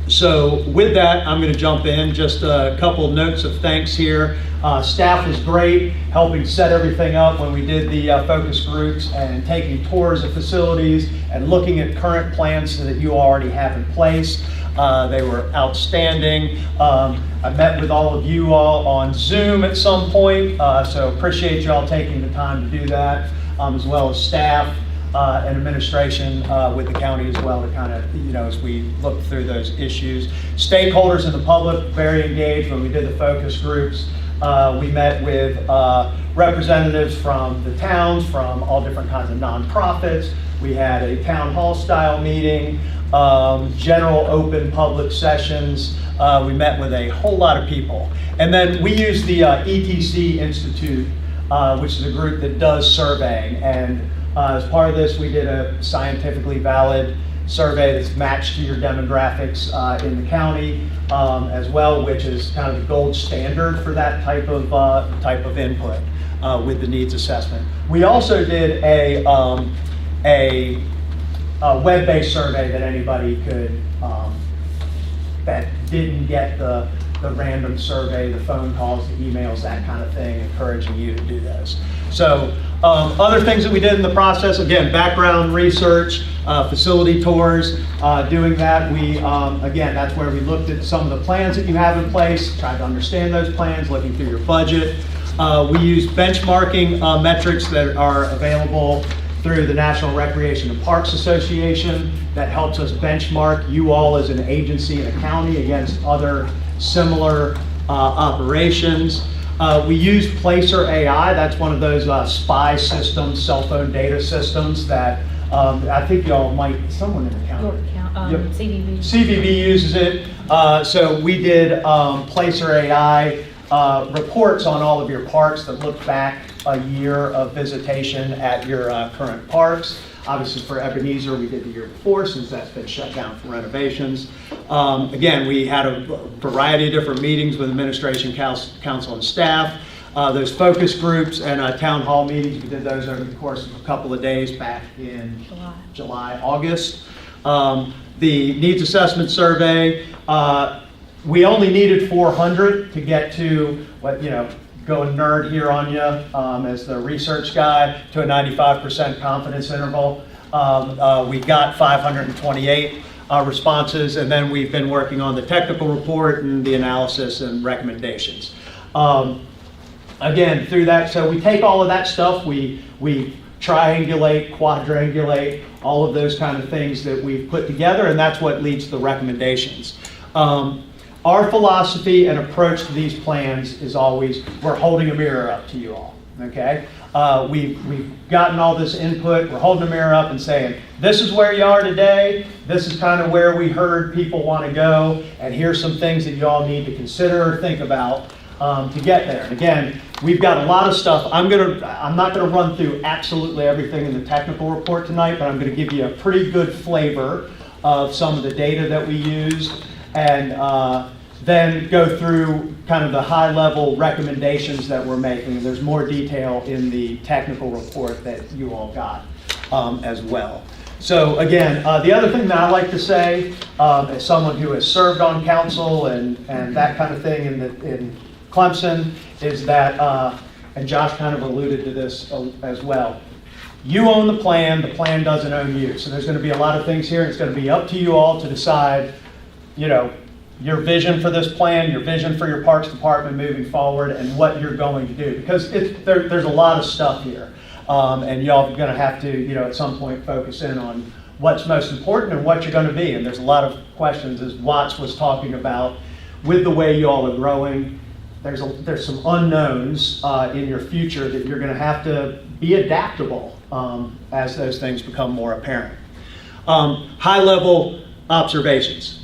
So with that, I'm going to jump in. Just a couple of notes of thanks here. Staff was great, helping set everything up when we did the focus groups and taking tours of facilities and looking at current plans that you already have in place. They were outstanding. I met with all of you all on Zoom at some point, so appreciate you all taking the time to do that, as well as staff and administration with the county as well, to kind of, as we look through those issues. Stakeholders in the public, very engaged when we did the focus groups. We met with representatives from the towns, from all different kinds of nonprofits. We had a town hall style meeting, general open public sessions. We met with a whole lot of people. And then we used the ETC Institute, which is a group that does surveying. And as part of this, we did a scientifically valid survey that's matched to your demographics in the county as well, which is kind of the gold standard for that type of input with the needs assessment. We also did a web-based survey that anybody could, that didn't get the random survey, the phone calls, the emails, that kind of thing, encouraging you to do those. So other things that we did in the process, again, background research, facility tours, doing that. We, again, that's where we looked at some of the plans that you have in place, tried to understand those plans, looking through your budget. We use benchmarking metrics that are available through the National Recreation and Parks Association that helps us benchmark you all as an agency and a county against other similar operations. We use Placer AI. That's one of those SPY systems, cell phone data systems that I think y'all might, someone in the county. Yep. CVB. CVB uses it. So we did Placer AI reports on all of your parks that look back a year of visitation at your current parks. Obviously for Ebenezer, we did the year before since that's been shut down for renovations. Again, we had a variety of different meetings with administration, council, and staff. Those focus groups and town hall meetings, we did those over the course of a couple of days back in July, August. The needs assessment survey, we only needed 400 to get to what, going nerd here on you as the research guy, to a 95% confidence interval. We got 528 responses, and then we've been working on the technical report and the analysis and recommendations. Again, through that, so we take all of that stuff, we triangulate, quadrangulate, all of those kind of things that we've put together, and that's what leads to the recommendations. Our philosophy and approach to these plans is always, we're holding a mirror up to you all, okay? We've gotten all this input, we're holding a mirror up and saying, this is where you are today, this is kind of where we heard people want to go, and here's some things that you all need to consider or think about to get there. And again, we've got a lot of stuff. I'm not gonna run through absolutely everything in the technical report tonight, but I'm gonna give you a pretty good flavor of some of the data that we used, and then go through kind of the high-level recommendations that we're making. There's more detail in the technical report that you all got as well. So again, the other thing that I like to say, as someone who has served on council and that kind of thing in Clemson, is that, and Josh kind of alluded to this as well, you own the plan doesn't own you. So there's going to be a lot of things here, and it's going to be up to you all to decide, your vision for this plan, your vision for your Parks Department moving forward, and what you're going to do. Because there's a lot of stuff here. And y'all are going to have to, at some point focus in on what's most important and what you're going to be. And there's a lot of questions, as Watts was talking about, with the way y'all are growing. There's some unknowns in your future that you're going to have to be adaptable as those things become more apparent. High-level observations.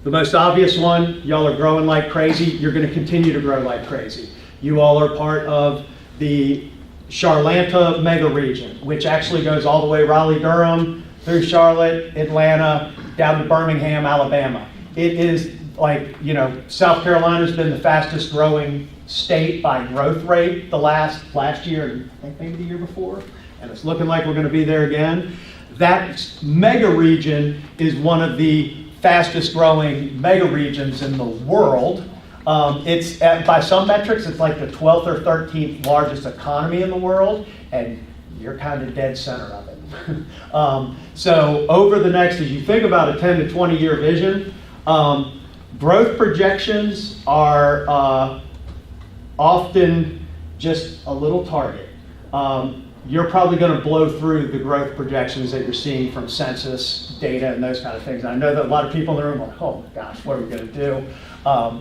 The most obvious one, y'all are growing like crazy. You're going to continue to grow like crazy. You all are part of the Charlanta mega region, which actually goes all the way Raleigh-Durham, through Charlotte, Atlanta, down to Birmingham, Alabama. It is like, South Carolina's been the fastest growing state by growth rate the last year, and I think maybe the year before, and it's looking like we're going to be there again. That mega region is one of the fastest growing mega regions in the world. It's by some metrics, it's like the 12th or 13th largest economy in the world, and you're kind of dead center of it. So over the next, as you think about a 10 to 20 year vision, growth projections are often just a little target. You're probably going to blow through the growth projections that you're seeing from census data and those kind of things. And I know that a lot of people in the room are like, oh my gosh, what are we going to do?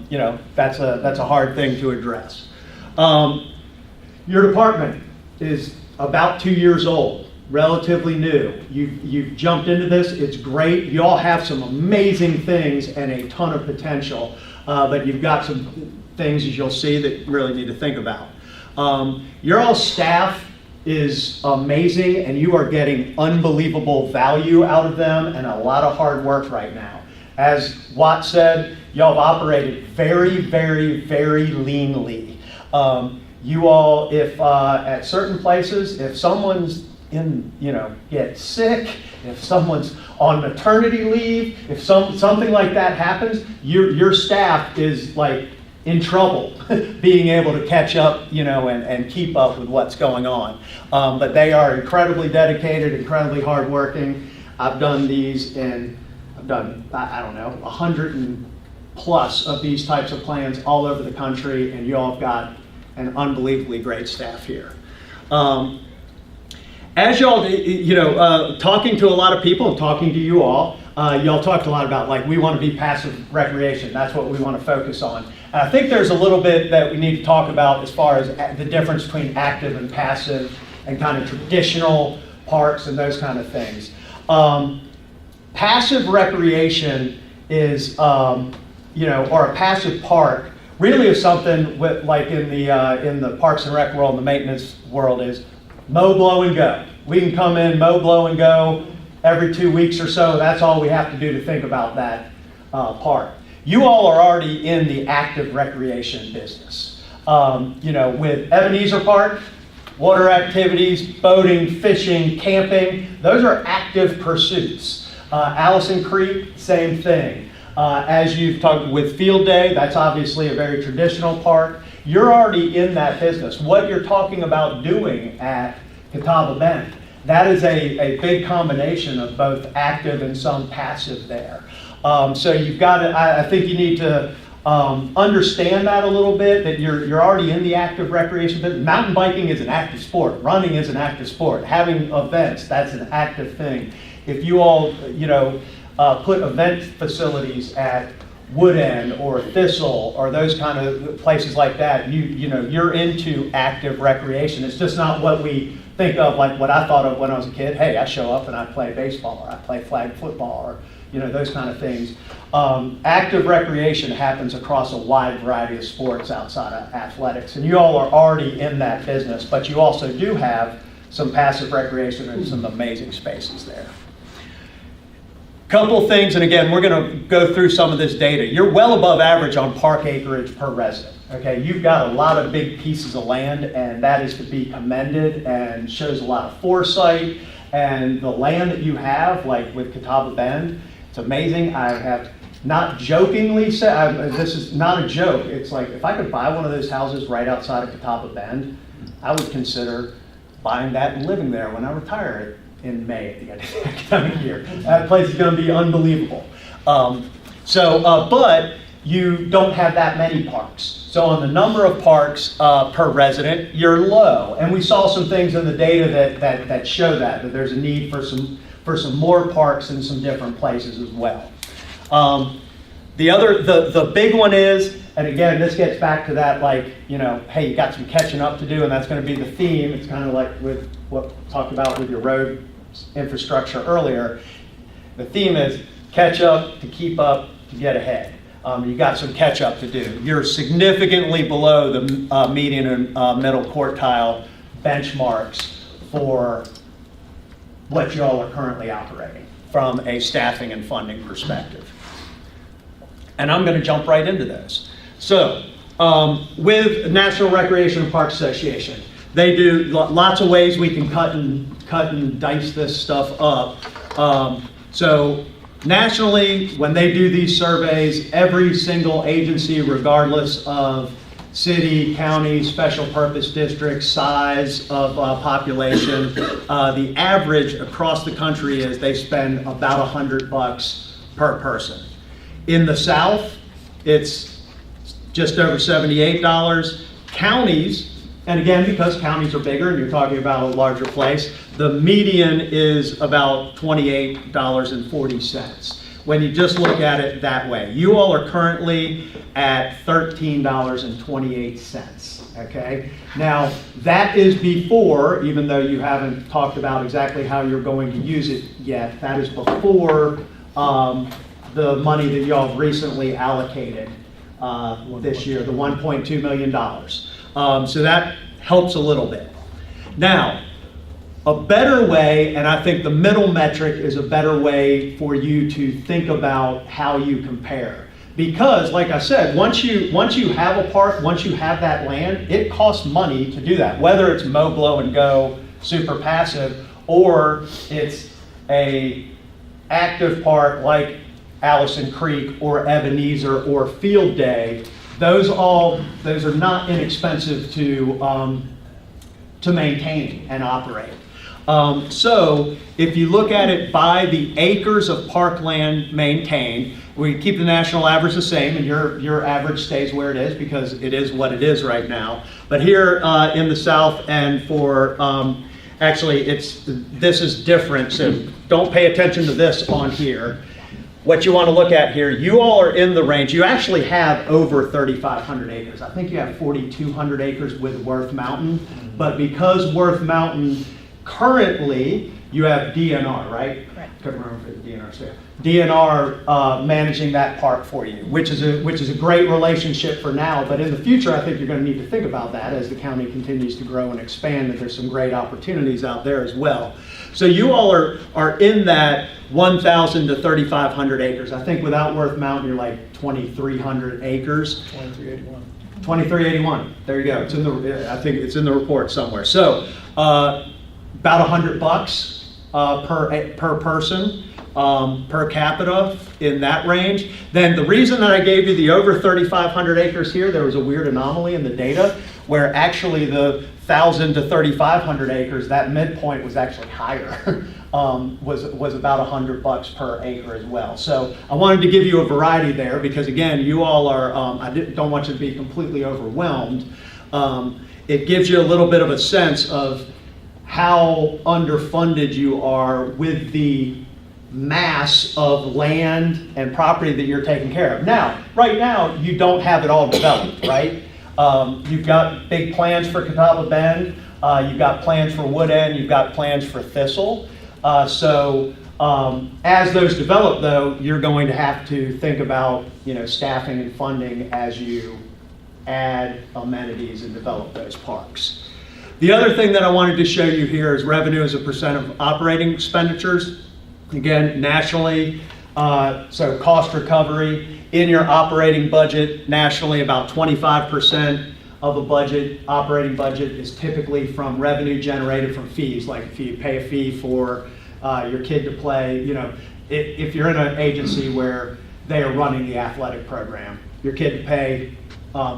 You know, that's a hard thing to address. Your department is about 2 years old, relatively new. You've jumped into this, it's great. You all have some amazing things and a ton of potential, but you've got some things, as you'll see, that you really need to think about. Your all staff is amazing, and you are getting unbelievable value out of them and a lot of hard work right now. As Watt said, y'all have operated very, very, very leanly. You all, if at certain places, if someone's gets sick, if someone's on maternity leave, if something like that happens, your staff is like in trouble being able to catch up, and keep up with what's going on. But they are incredibly dedicated, incredibly hardworking. I've done these I've done, I don't know, 100 and plus of these types of plans all over the country, and you all have got an unbelievably great staff here. As y'all, talking to a lot of people and talking to you all, y'all talked a lot about, like, we want to be passive recreation. That's what we want to focus on. And I think there's a little bit that we need to talk about as far as the difference between active and passive and kind of traditional parks and those kind of things. Passive recreation is, or a passive park really is something with, like in the Parks and Rec world, the maintenance world, is mow, blow, and go. We can come in, mow, blow, and go every 2 weeks or so. That's all we have to do to think about that park. You all are already in the active recreation business. With Ebenezer Park, water activities, boating, fishing, camping, those are active pursuits. Allison Creek, same thing. As you've talked with Field Day, that's obviously a very traditional park. You're already in that business. What you're talking about doing at Catawba Bend, that is a big combination of both active and some passive there. So you've got to, I think you need to understand that a little bit, that you're already in the active recreation business. Mountain biking is an active sport. Running is an active sport. Having events, that's an active thing. If you all, put event facilities at Wood End or Thistle or those kind of places like that, you're into active recreation. It's just not what we think of, like what I thought of when I was a kid. Hey, I show up and I play baseball, or I play flag football, or those kind of things. Active recreation happens across a wide variety of sports outside of athletics, and you all are already in that business, but you also do have some passive recreation and some amazing spaces there. Couple things, and again, we're going to go through some of this data. You're well above average on park acreage per resident. Okay, you've got a lot of big pieces of land, and that is to be commended and shows a lot of foresight. And the land that you have, like with Catawba Bend, it's amazing. I have not jokingly said, this is not a joke, it's like if I could buy one of those houses right outside of Catawba Bend, I would consider buying that and living there when I retire in May at the end of the academic year. That place is going to be unbelievable. But you don't have that many parks. So on the number of parks per resident, you're low. And we saw some things in the data that show that there's a need for some more parks in some different places as well. The big one is, and again, this gets back to that, hey, you got some catching up to do, and that's going to be the theme. It's kind of like with what we talked about with your road infrastructure earlier. The theme is catch up to keep up to get ahead. You got some catch up to do. You're significantly below the median and middle quartile benchmarks for what y'all are currently operating from a staffing and funding perspective. And I'm going to jump right into those. So, with National Recreation and Park Association, they do lots of ways we can cut and dice this stuff up. So nationally, when they do these surveys, every single agency, regardless of city, county, special purpose districts, size of population, the average across the country is they spend about $100 per person. In the South, it's just over $78. Counties, and again, because counties are bigger and you're talking about a larger place, the median is about $28.40. When you just look at it that way. You all are currently at $13.28, okay? Now, that is before, even though you haven't talked about exactly how you're going to use it yet, that is before the money that y'all have recently allocated this year, the $1.2 million. So that helps a little bit. Now, a better way, and I think the middle metric is a better way for you to think about how you compare. Because, like I said, once you have a park, once you have that land, it costs money to do that. Whether it's mow, blow, and go, super passive, or it's a active park like Allison Creek or Ebenezer or Field Day, those are not inexpensive to maintain and operate. So if you look at it by the acres of parkland maintained, we keep the national average the same, and your average stays where it is because it is what it is right now. But here in the South, and for actually this is different, so don't pay attention to this on here. What you want to look at here, you all are in the range. You actually have over 3,500 acres. I think you have 4,200 acres with Worth Mountain, but because Worth Mountain currently, you have DNR, right? Correct. Couldn't remember if the DNR's there. DNR managing that park for you, which is a great relationship for now, but in the future, I think you're going to need to think about that as the county continues to grow and expand, and there's some great opportunities out there as well. So you all are in that 1,000 to 3,500 acres. I think without Worth Mountain, you're like 2,300 acres. 2381. 2381. There you go. It's in the. I think it's in the report somewhere. So about $100 per person per capita in that range. Then the reason that I gave you the over 3,500 acres here, there was a weird anomaly in the data where actually the 1,000 to 3,500 acres, that midpoint was actually higher. Was about $100 per acre as well. So I wanted to give you a variety there because again, you all are, I don't want you to be completely overwhelmed. It gives you a little bit of a sense of how underfunded you are with the mass of land and property that you're taking care of. Now, right now, you don't have it all developed, right? You've got big plans for Catawba Bend, you've got plans for Wood End, you've got plans for Thistle. So as those develop, though, you're going to have to think about, staffing and funding as you add amenities and develop those parks. The other thing that I wanted to show you here is revenue as a percent of operating expenditures. Again, nationally, so cost recovery in your operating budget nationally, about 25% of a budget, operating budget, is typically from revenue generated from fees. Like if you pay a fee for your kid to play, if you're in an agency where they are running the athletic program, your kid to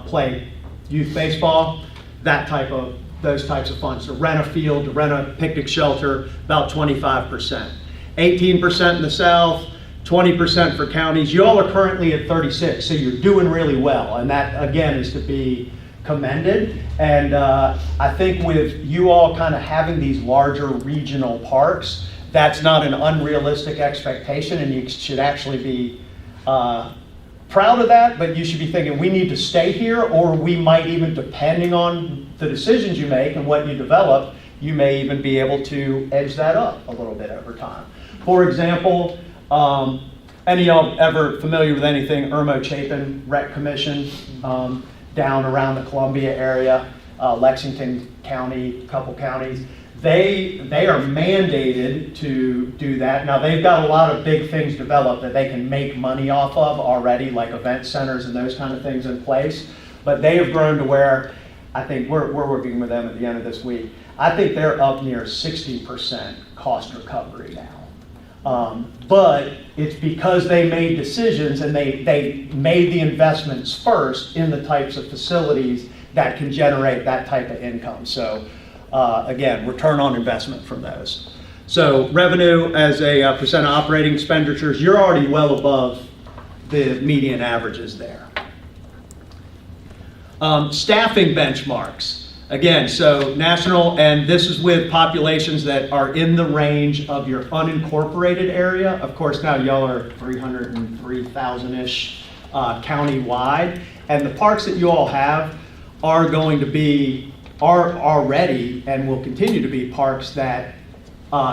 play youth baseball, those types of funds. To rent a field, to rent a picnic shelter, about 25%. 18% in the South, 20% for counties. You all are currently at 36, so you're doing really well. And that, again, is to be commended. And I think with you all kind of having these larger regional parks, that's not an unrealistic expectation, and you should actually be proud of that, but you should be thinking we need to stay here, or we might even, depending on the decisions you make and what you develop, you may even be able to edge that up a little bit over time. For example, any of y'all ever familiar with anything Irmo Chapin Rec Commission down around the Columbia area, Lexington County, a couple counties? They are mandated to do that. Now they've got a lot of big things developed that they can make money off of already, like event centers and those kind of things in place. But they have grown to where, I think we're working with them at the end of this week, I think they're up near 60% cost recovery now. But it's because they made decisions and they made the investments first in the types of facilities that can generate that type of income. So again, return on investment from those. So revenue as a percent of operating expenditures, you're already well above the median averages there. Staffing benchmarks. Again, so national, and this is with populations that are in the range of your unincorporated area. Of course, now y'all are 303,000-ish county-wide. And the parks that you all have are going to be, are already and will continue to be parks that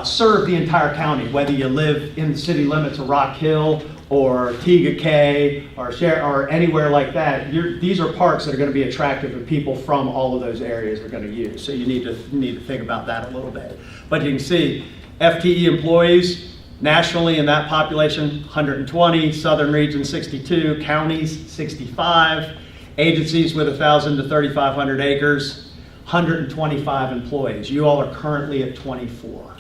serve the entire county, whether you live in the city limits of Rock Hill or Tega Cay or anywhere like that. These are parks that are going to be attractive to people from all of those areas are going to use. So you need to think about that a little bit. But you can see FTE employees nationally in that population, 120, southern region 62, counties 65, agencies with 1,000 to 3,500 acres, 125 employees. You all are currently at 24.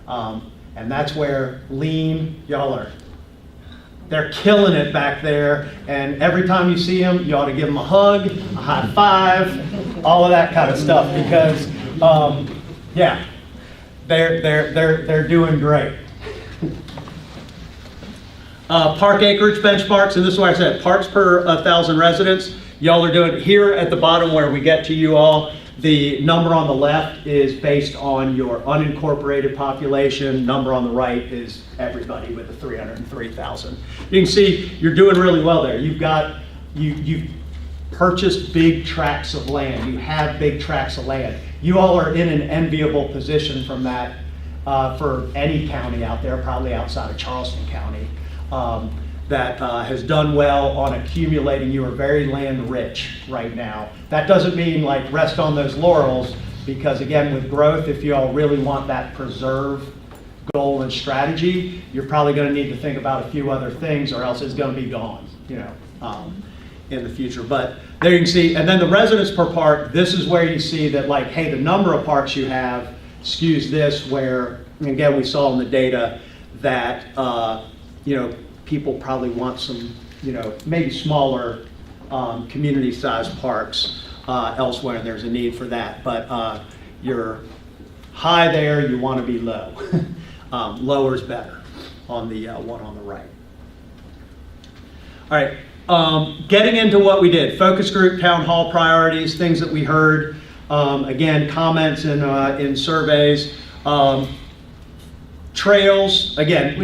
And that's where lean, they're killing it back there, and every time you see them, you ought to give them a hug, a high five, all of that kind of stuff, because, yeah, they're doing great. Park acreage benchmarks, and this is why I said parks per 1,000 residents. Y'all are doing here at the bottom where we get to you all. The number on the left is based on your unincorporated population. Number on the right is everybody with the 303,000. You can see you're doing really well there. You've purchased big tracts of land. You have big tracts of land. You all are in an enviable position from that for any county out there, probably outside of Charleston County, that has done well on accumulating. You are very land rich right now. That doesn't mean like rest on those laurels, because again, with growth, if you all really want that preserve goal and strategy, you're probably going to need to think about a few other things, or else it's going to be gone, in the future. But there you can see, and then the residents per park, this is where you see that like, hey, the number of parks you have skews this, where, again, we saw in the data that, people probably want some, maybe smaller community-sized parks elsewhere, and there's a need for that. But you're high there, you want to be low. Lower is better on the one on the right. All right, getting into what we did. Focus group, town hall priorities, things that we heard. Again, comments in surveys. Trails, again,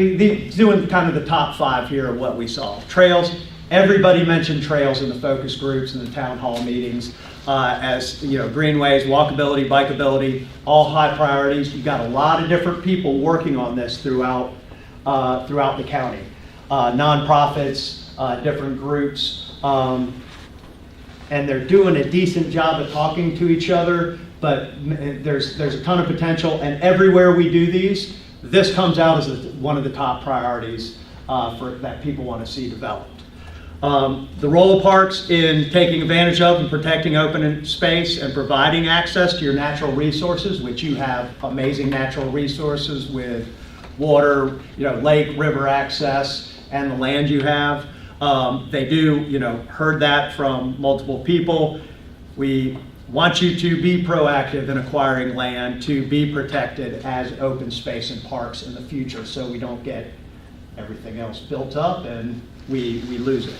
doing kind of the top 5 here of what we saw. Trails, everybody mentioned trails in the focus groups and the town hall meetings as, greenways, walkability, bikeability, all high priorities. You've got a lot of different people working on this throughout the county. Nonprofits, different groups, and they're doing a decent job of talking to each other, but there's a ton of potential, and everywhere we do these, this comes out as one of the top priorities that people want to see developed. The role of parks in taking advantage of and protecting open space and providing access to your natural resources, which you have amazing natural resources with water, lake, river access, and the land you have. They do, heard that from multiple people. We want you to be proactive in acquiring land to be protected as open space and parks in the future, so we don't get everything else built up and we lose it.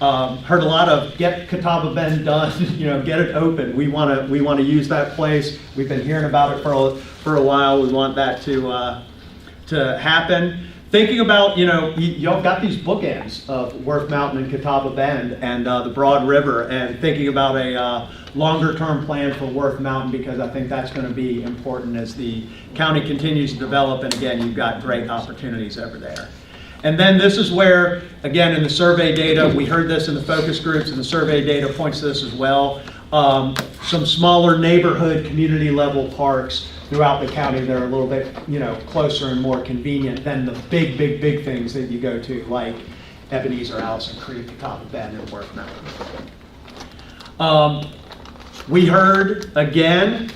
Heard a lot of get Catawba Bend done, get it open. We want to use that place. We've been hearing about it for a while. We want that to happen. Thinking about, y'all got these bookends of Worth Mountain and Catawba Bend and the Broad River, and thinking about a longer term plan for Worth Mountain, because I think that's going to be important as the county continues to develop, and again, you've got great opportunities over there. And then this is where, again, in the survey data, we heard this in the focus groups, and the survey data points to this as well. Some smaller neighborhood, community level parks throughout the county that are a little bit, closer and more convenient than the big things that you go to, like Ebenezer, Allison Creek, Catawba Bend, and Worth Mountain. We heard, again,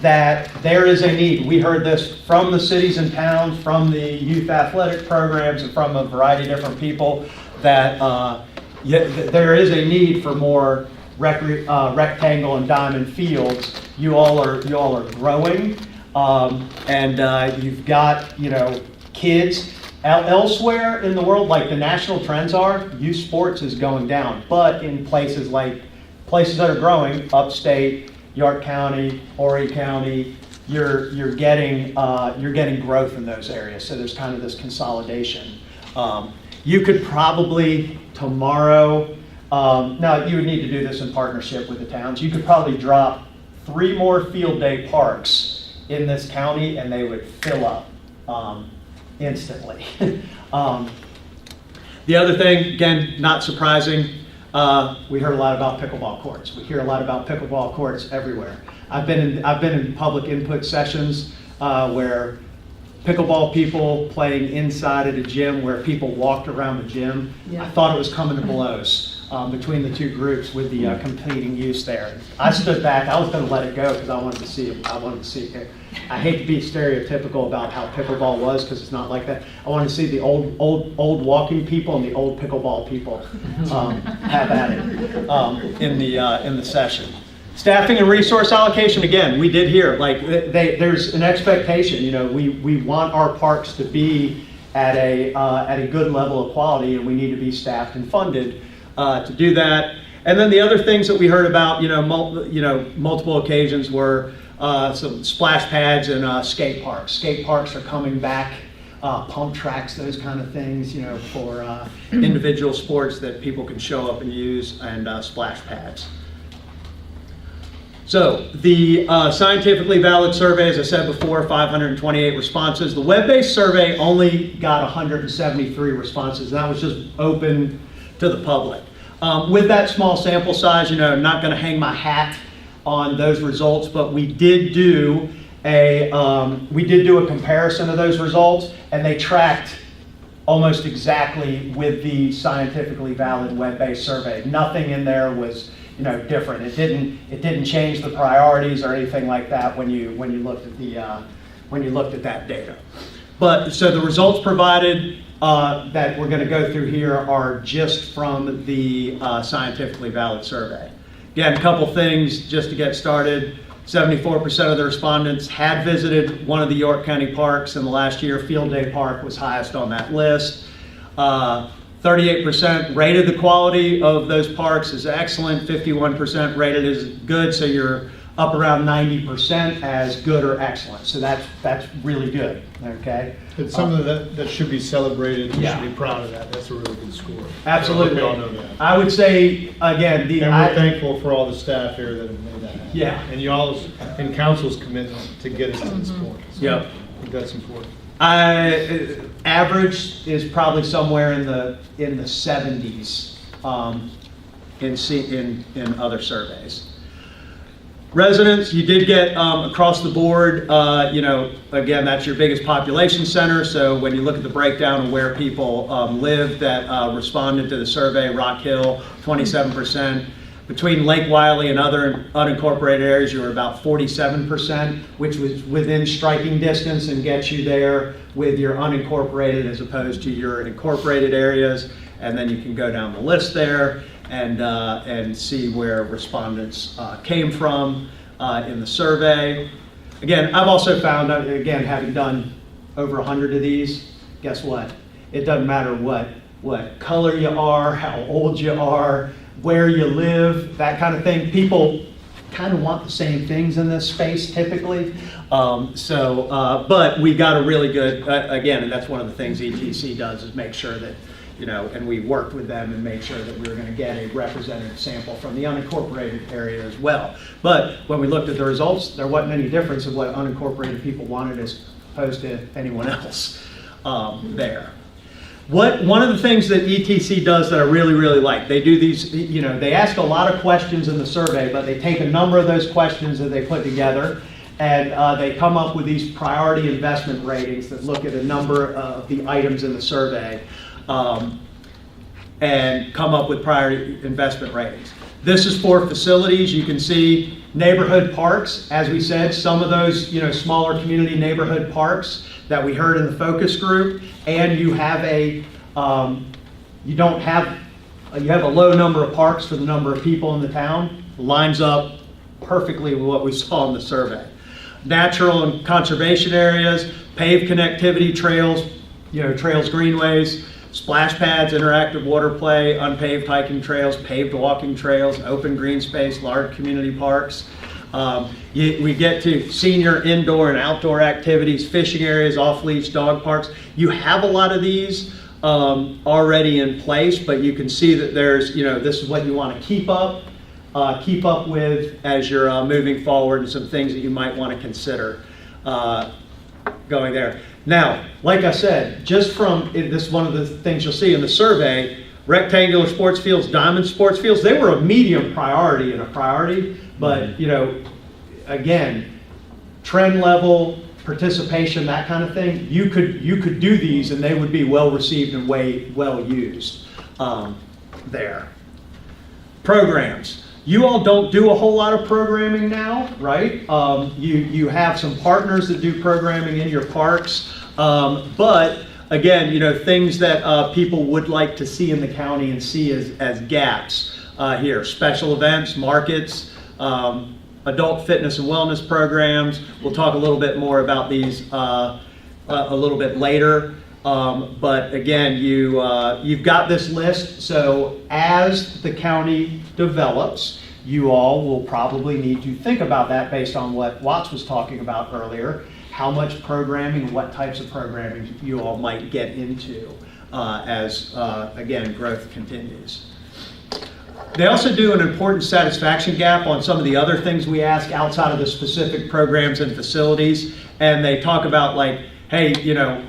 that there is a need. We heard this from the cities and towns, from the youth athletic programs, and from a variety of different people, that there is a need for more rectangle and diamond fields. You all are growing, and you've got, kids. Elsewhere in the world, like the national trends are, youth sports is going down. But in places that are growing, upstate, York County, Horry County, you're getting growth in those areas. So there's kind of this consolidation. You could probably tomorrow, now you would need to do this in partnership with the towns, you could probably drop 3 more field day parks in this county and they would fill up instantly. The other thing, again, not surprising, we heard a lot about pickleball courts. We hear a lot about pickleball courts everywhere. I've been in public input sessions where pickleball people playing inside at a gym where people walked around the gym. Yeah. I thought it was coming to blows between the two groups with the competing use there. I stood back. I was going to let it go because I wanted to see it. I hate to be stereotypical about how pickleball was because it's not like that. I wanted to see the old walking people and the old pickleball people have at it in the session. Staffing and resource allocation, again, we did hear, there's an expectation, we want our parks to be at a good level of quality, and we need to be staffed and funded to do that. And then the other things that we heard about, multiple occasions were some splash pads and skate parks. Skate parks are coming back, pump tracks, those kind of things, for individual sports that people can show up and use, and splash pads. So the scientifically valid survey, as I said before, 528 responses. The web-based survey only got 173 responses. That was just open to the public. With that small sample size, I'm not going to hang my hat on those results, but we did do a comparison of those results, and they tracked almost exactly with the scientifically valid web-based survey. Nothing in there was different. It didn't change the priorities or anything like that when you looked at that data. But so the results provided that we're going to go through here are just from the scientifically valid survey. Again, a couple things just to get started. 74% of the respondents had visited one of the York County parks in the last year. Field Day Park was highest on that list. 38% rated the quality of those parks as excellent, 51% rated as good, so you're up around 90% as good or excellent. So that's really good, okay? It's something that should be celebrated. You Yeah. should be proud of that. That's a really good score. Absolutely. We all know that. I would say, again, And we're thankful for all the staff here that have made that happen. Yeah. And y'all's, and council's commitment to get us to this point. So Yep. I think that's important. Average is probably somewhere in the 70s in other surveys. Residents, you did get across the board, again, that's your biggest population center. So when you look at the breakdown of where people live that responded to the survey, Rock Hill, 27%. Between Lake Wiley and other unincorporated areas, you were about 47%, which was within striking distance and gets you there with your unincorporated as opposed to your incorporated areas. And then you can go down the list there and see where respondents came from in the survey. Again, I've also found, again, having done over 100 of these, guess what? It doesn't matter what color you are, how old you are, where you live, that kind of thing. People kind of want the same things in this space typically. But we got a really good, again, and that's one of the things ETC does is make sure that, and we worked with them and made sure that we were going to get a representative sample from the unincorporated area as well. But when we looked at the results, there wasn't any difference of what unincorporated people wanted as opposed to anyone else there. One of the things that ETC does that I really, really like, they do these, they ask a lot of questions in the survey, but they take a number of those questions that they put together, and they come up with these priority investment ratings that look at a number of the items in the survey. And and come up with priority investment ratings. This is for facilities. You can see neighborhood parks, as we said, some of those, smaller community neighborhood parks that we heard in the focus group, and you have a you have a low number of parks for the number of people in the town. Lines up perfectly with what we saw in the survey. Natural and conservation areas, paved connectivity trails, trails, greenways, splash pads, interactive water play, unpaved hiking trails, paved walking trails, open green space, large community parks. We get to senior indoor and outdoor activities, fishing areas, off-leash dog parks. You have a lot of these already in place, but you can see that there's, this is what you want to keep up with as you're moving forward, and some things that you might want to consider going there. Now, like I said, just from this, one of the things you'll see in the survey, rectangular sports fields, diamond sports fields, they were a medium priority and a priority, but again, trend level, participation, that kind of thing, you could do these and they would be well received and well used there. Programs. You all don't do a whole lot of programming now, right? You have some partners that do programming in your parks, but again, things that people would like to see in the county and see as gaps here. Special events, markets, adult fitness and wellness programs. We'll talk a little bit more about these a little bit later. But again, you've got this list, so as the county develops, you all will probably need to think about that based on what Watts was talking about earlier, how much programming and what types of programming you all might get into as, again, growth continues. They also do an important satisfaction gap on some of the other things we ask outside of the specific programs and facilities, and they talk about like, hey,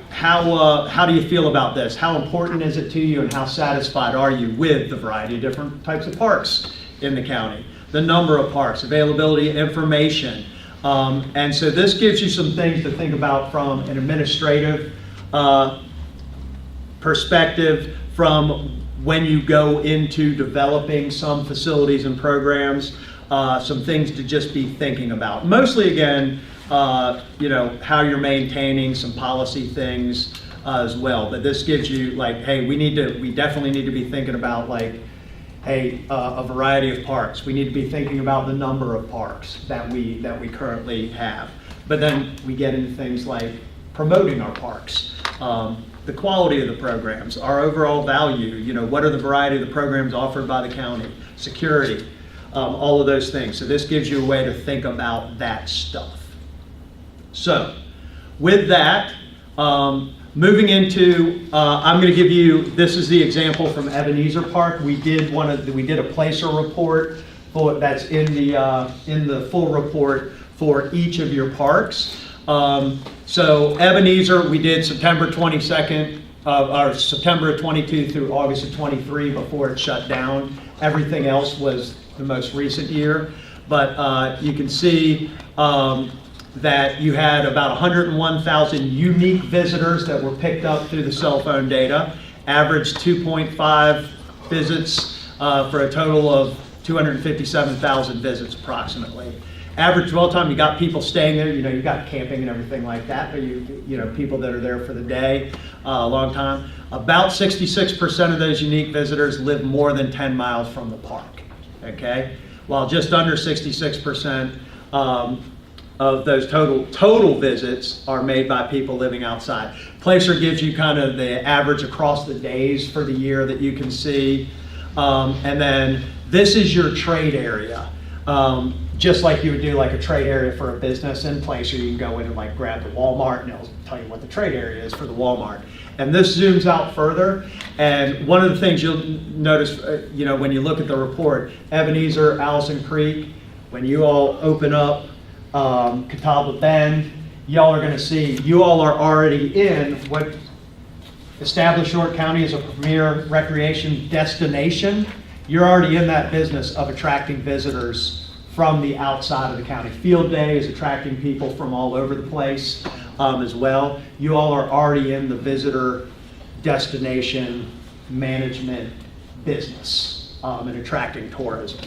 how do you feel about this? How important is it to you, and how satisfied are you with the variety of different types of parks in the county? The number of parks, availability of information. And so this gives you some things to think about from an administrative perspective, from when you go into developing some facilities and programs, some things to just be thinking about. Mostly, again, how you're maintaining some policy things as well. But this gives you like, hey, we definitely need to be thinking about like, hey, a variety of parks. We need to be thinking about the number of parks that we currently have. But then we get into things like promoting our parks, the quality of the programs, our overall value, what are the variety of the programs offered by the county, security, all of those things. So this gives you a way to think about that stuff. So with that, moving into, I'm going to give you, this is the example from Ebenezer Park. We did a placer report that's in the full report for each of your parks. So Ebenezer, we did September 22nd, or September of 22 through August of 23 before it shut down. Everything else was the most recent year. But you can see that you had about 101,000 unique visitors that were picked up through the cell phone data, averaged 2.5 visits for a total of 257,000 visits approximately. Average dwell time, you got people staying there, you got camping and everything like that, but people that are there for the day, a long time. About 66% of those unique visitors live more than 10 miles from the park, okay? While just under 66% of those total visits are made by people living outside. Placer gives you kind of the average across the days for the year that you can see. And then this is your trade area. Just like you would do like a trade area for a business in Placer, you can go in and like grab the Walmart and it'll tell you what the trade area is for the Walmart. And this zooms out further. And one of the things you'll notice, when you look at the report, Ebenezer, Allison Creek, when you all open up Catawba Bend, y'all are going to see, you all are already in what established York County as a premier recreation destination. You're already in that business of attracting visitors from the outside of the county. Field Day is attracting people from all over the place as well. You all are already in the visitor destination management business and attracting tourism.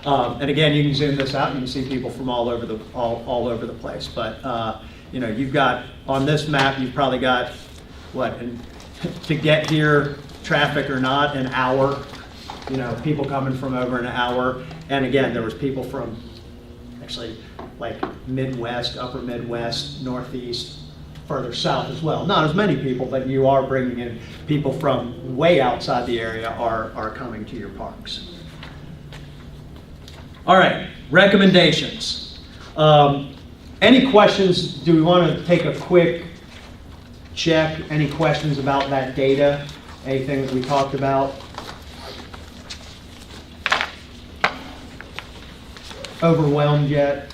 And again, you can zoom this out, and you can see people from all over the place. But you know, you've got on this map, you've probably got to get here, traffic or not, an hour. You know, people coming from over an hour. And again, there was people from actually like Midwest, upper Midwest, Northeast, further south as well. Not as many people, but you are bringing in people from way outside the area are coming to your parks. All right, recommendations. Any questions? Do we want to take a quick check? Any questions about that data? Anything that we talked about? Overwhelmed yet?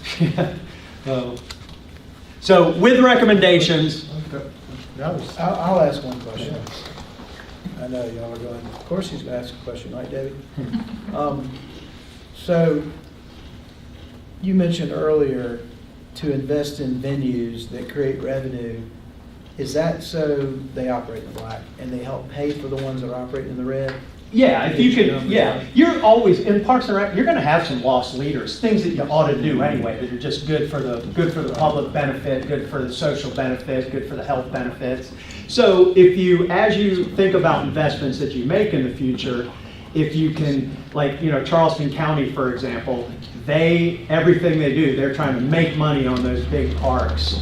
So with recommendations, I'll ask one question. I know y'all are going, of course he's going to ask a question, right, David? So you mentioned earlier to invest in venues that create revenue. Is that so they operate in the black and they help pay for the ones that are operating in the red? yeah, if you could, yeah, you're always, in Parks and Rec, you're gonna have some lost leaders, things that you ought to do anyway, that are just good for the public benefit, good for the social benefit, good for the health benefits. So if you, as you think about investments that you make in the future, if you can, like, you know, Charleston County, for example, everything they do, they're trying to make money on those big parks,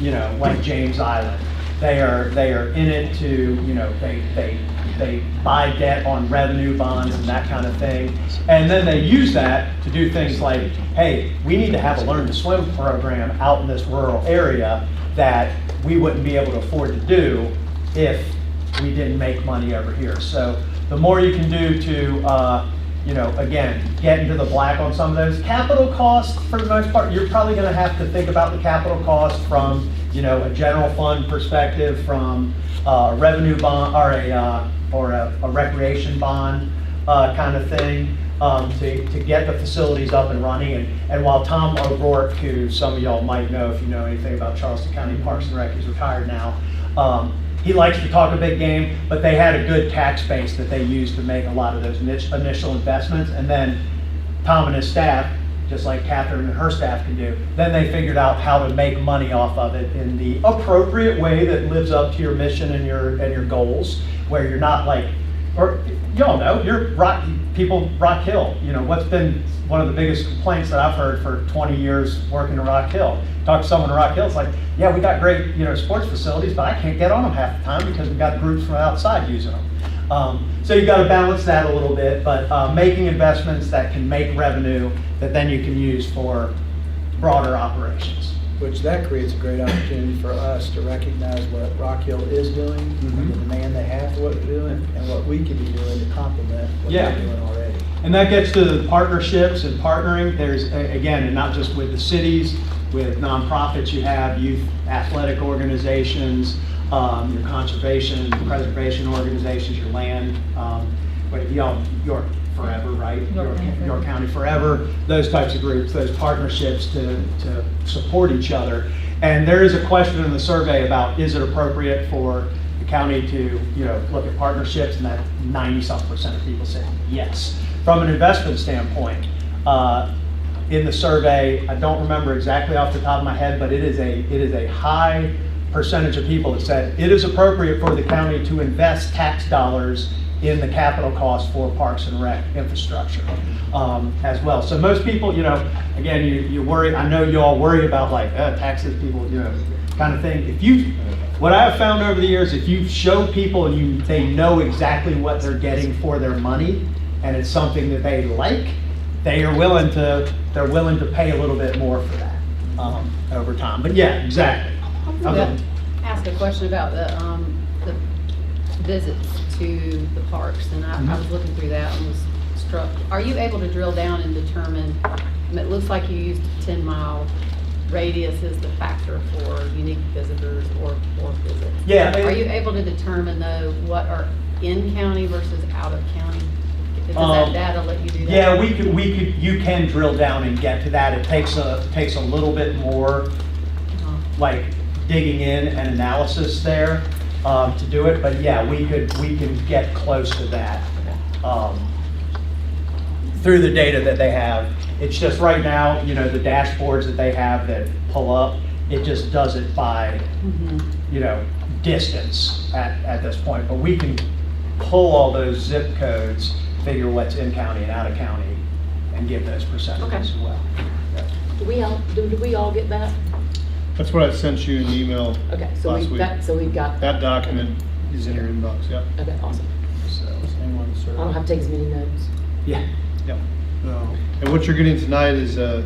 you know, like James Island. They are in it to, you know, they buy debt on revenue bonds and that kind of thing. And then they use that to do things like, hey, we need to have a learn to swim program out in this rural area that we wouldn't be able to afford to do if we didn't make money over here. So the more you can do to, you know, again, get into the black on some of those capital costs, for the most part, you're probably going to have to think about the capital cost from, you know, a general fund perspective, from a revenue bond or a recreation bond kind of thing, to get the facilities up and running. And while Tom O'Rourke, who some of y'all might know if you know anything about Charleston County Parks and Rec, he's retired now, he likes to talk a big game, but they had a good tax base that they used to make a lot of those initial investments. And then Tom and his staff, just like Catherine and her staff can do, then they figured out how to make money off of it in the appropriate way that lives up to your mission and your goals, where you're not like, or y'all know, people Rock Hill, you know, what's been one of the biggest complaints that I've heard for 20 years working in Rock Hill. Talk to someone in Rock Hill, it's like, yeah, we got great, you know, sports facilities, but I can't get on them half the time because we've got groups from outside using them. So you got to balance that a little bit, but making investments that can make revenue that then you can use for broader operations. Which that creates a great opportunity for us to recognize what Rock Hill is doing, and the demand they have for what they're doing, and what we could be doing to complement what they're doing already. And that gets to the partnerships and partnering. There's, again, and not just with the cities, with nonprofits, you have youth athletic organizations, your conservation, preservation organizations, your land, York Forever, right? York County Forever, those types of groups, those partnerships to support each other. And there is a question in the survey about, is it appropriate for the county to, you know, look at partnerships, and that 90-something% of people say yes. From an investment standpoint, in the survey, I don't remember exactly off the top of my head, but it is a high percentage of people that said it is appropriate for the county to invest tax dollars in the capital cost for Parks and Rec infrastructure as well. So most people, you know, again, you worry, I know you all worry about like taxes, people, you know, kind of thing. What I have found over the years, if you show people and they know exactly what they're getting for their money, and it's something that they like, they're willing to pay a little bit more for that over time. But yeah, exactly. Ask a question about the visits to the parks, and I was looking through that and was struck. Are you able to drill down and determine, it looks like you used 10-mile radius as the factor for unique visitors or visits. Yeah. Are you able to determine though what are in county versus out of county? Does that data let you do that? Yeah, you can drill down and get to that. It takes a little bit more like digging in and analysis there to do it, but yeah, we can get close to that. through the data that they have. It's just right now, the dashboards that they have that pull up, it just does it by, distance at this point. But we can pull all those zip codes, figure what's in county and out of county, and give those percentages Okay. as well. Yeah. Did we all get that? That's what I sent you in the email Okay, so last we've week. got. That document is in your inbox, yep. Okay, awesome. So, Same on the I survey. don't have to take as many notes. yeah. Yep. And what you're getting tonight is a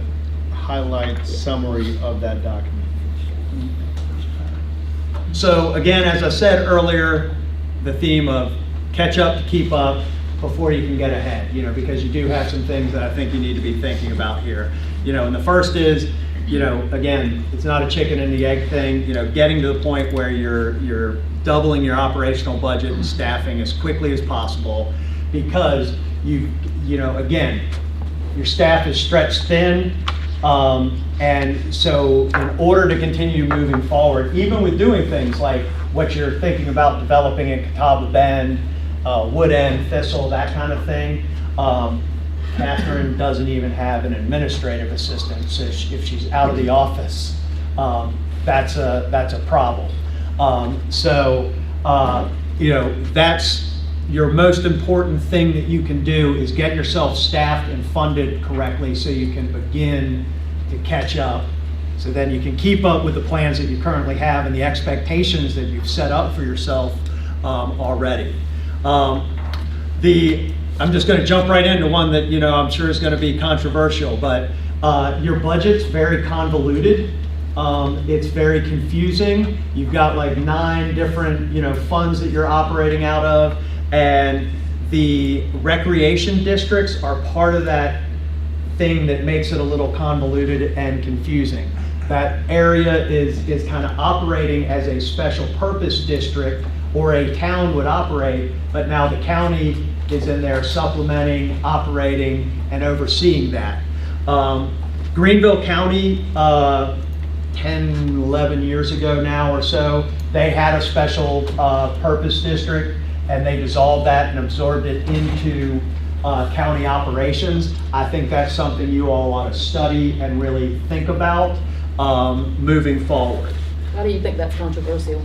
highlight summary of that document. So again, as I said earlier, the theme of catch up to keep up before you can get ahead, because you do have some things that I think you need to be thinking about here. And the first is, again, it's not a chicken and the egg thing, getting to the point where you're doubling your operational budget and staffing as quickly as possible, because again, your staff is stretched thin. And so in order to continue moving forward, even with doing things like what you're thinking about developing in Catawba Bend, Wood End, Thistle, that kind of thing, Catherine doesn't even have an administrative assistant. So if she's out of the office, that's a problem. That's your most important thing that you can do, is get yourself staffed and funded correctly so you can begin to catch up. So then you can keep up with the plans that you currently have and the expectations that you've set up for yourself already. I'm just going to jump right into one that I'm sure is going to be controversial, but your budget's very convoluted. It's very confusing. You've got like 9 different funds that you're operating out of, and the recreation districts are part of that thing that makes it a little convoluted and confusing. That area is kind of operating as a special purpose district, or a town would operate, but now the county is in there supplementing, operating, and overseeing that. Greenville County, 10, 11 years ago now or so, they had a special purpose district, and they dissolved that and absorbed it into county operations. I think that's something you all ought to study and really think about moving forward. How do you think that's controversial?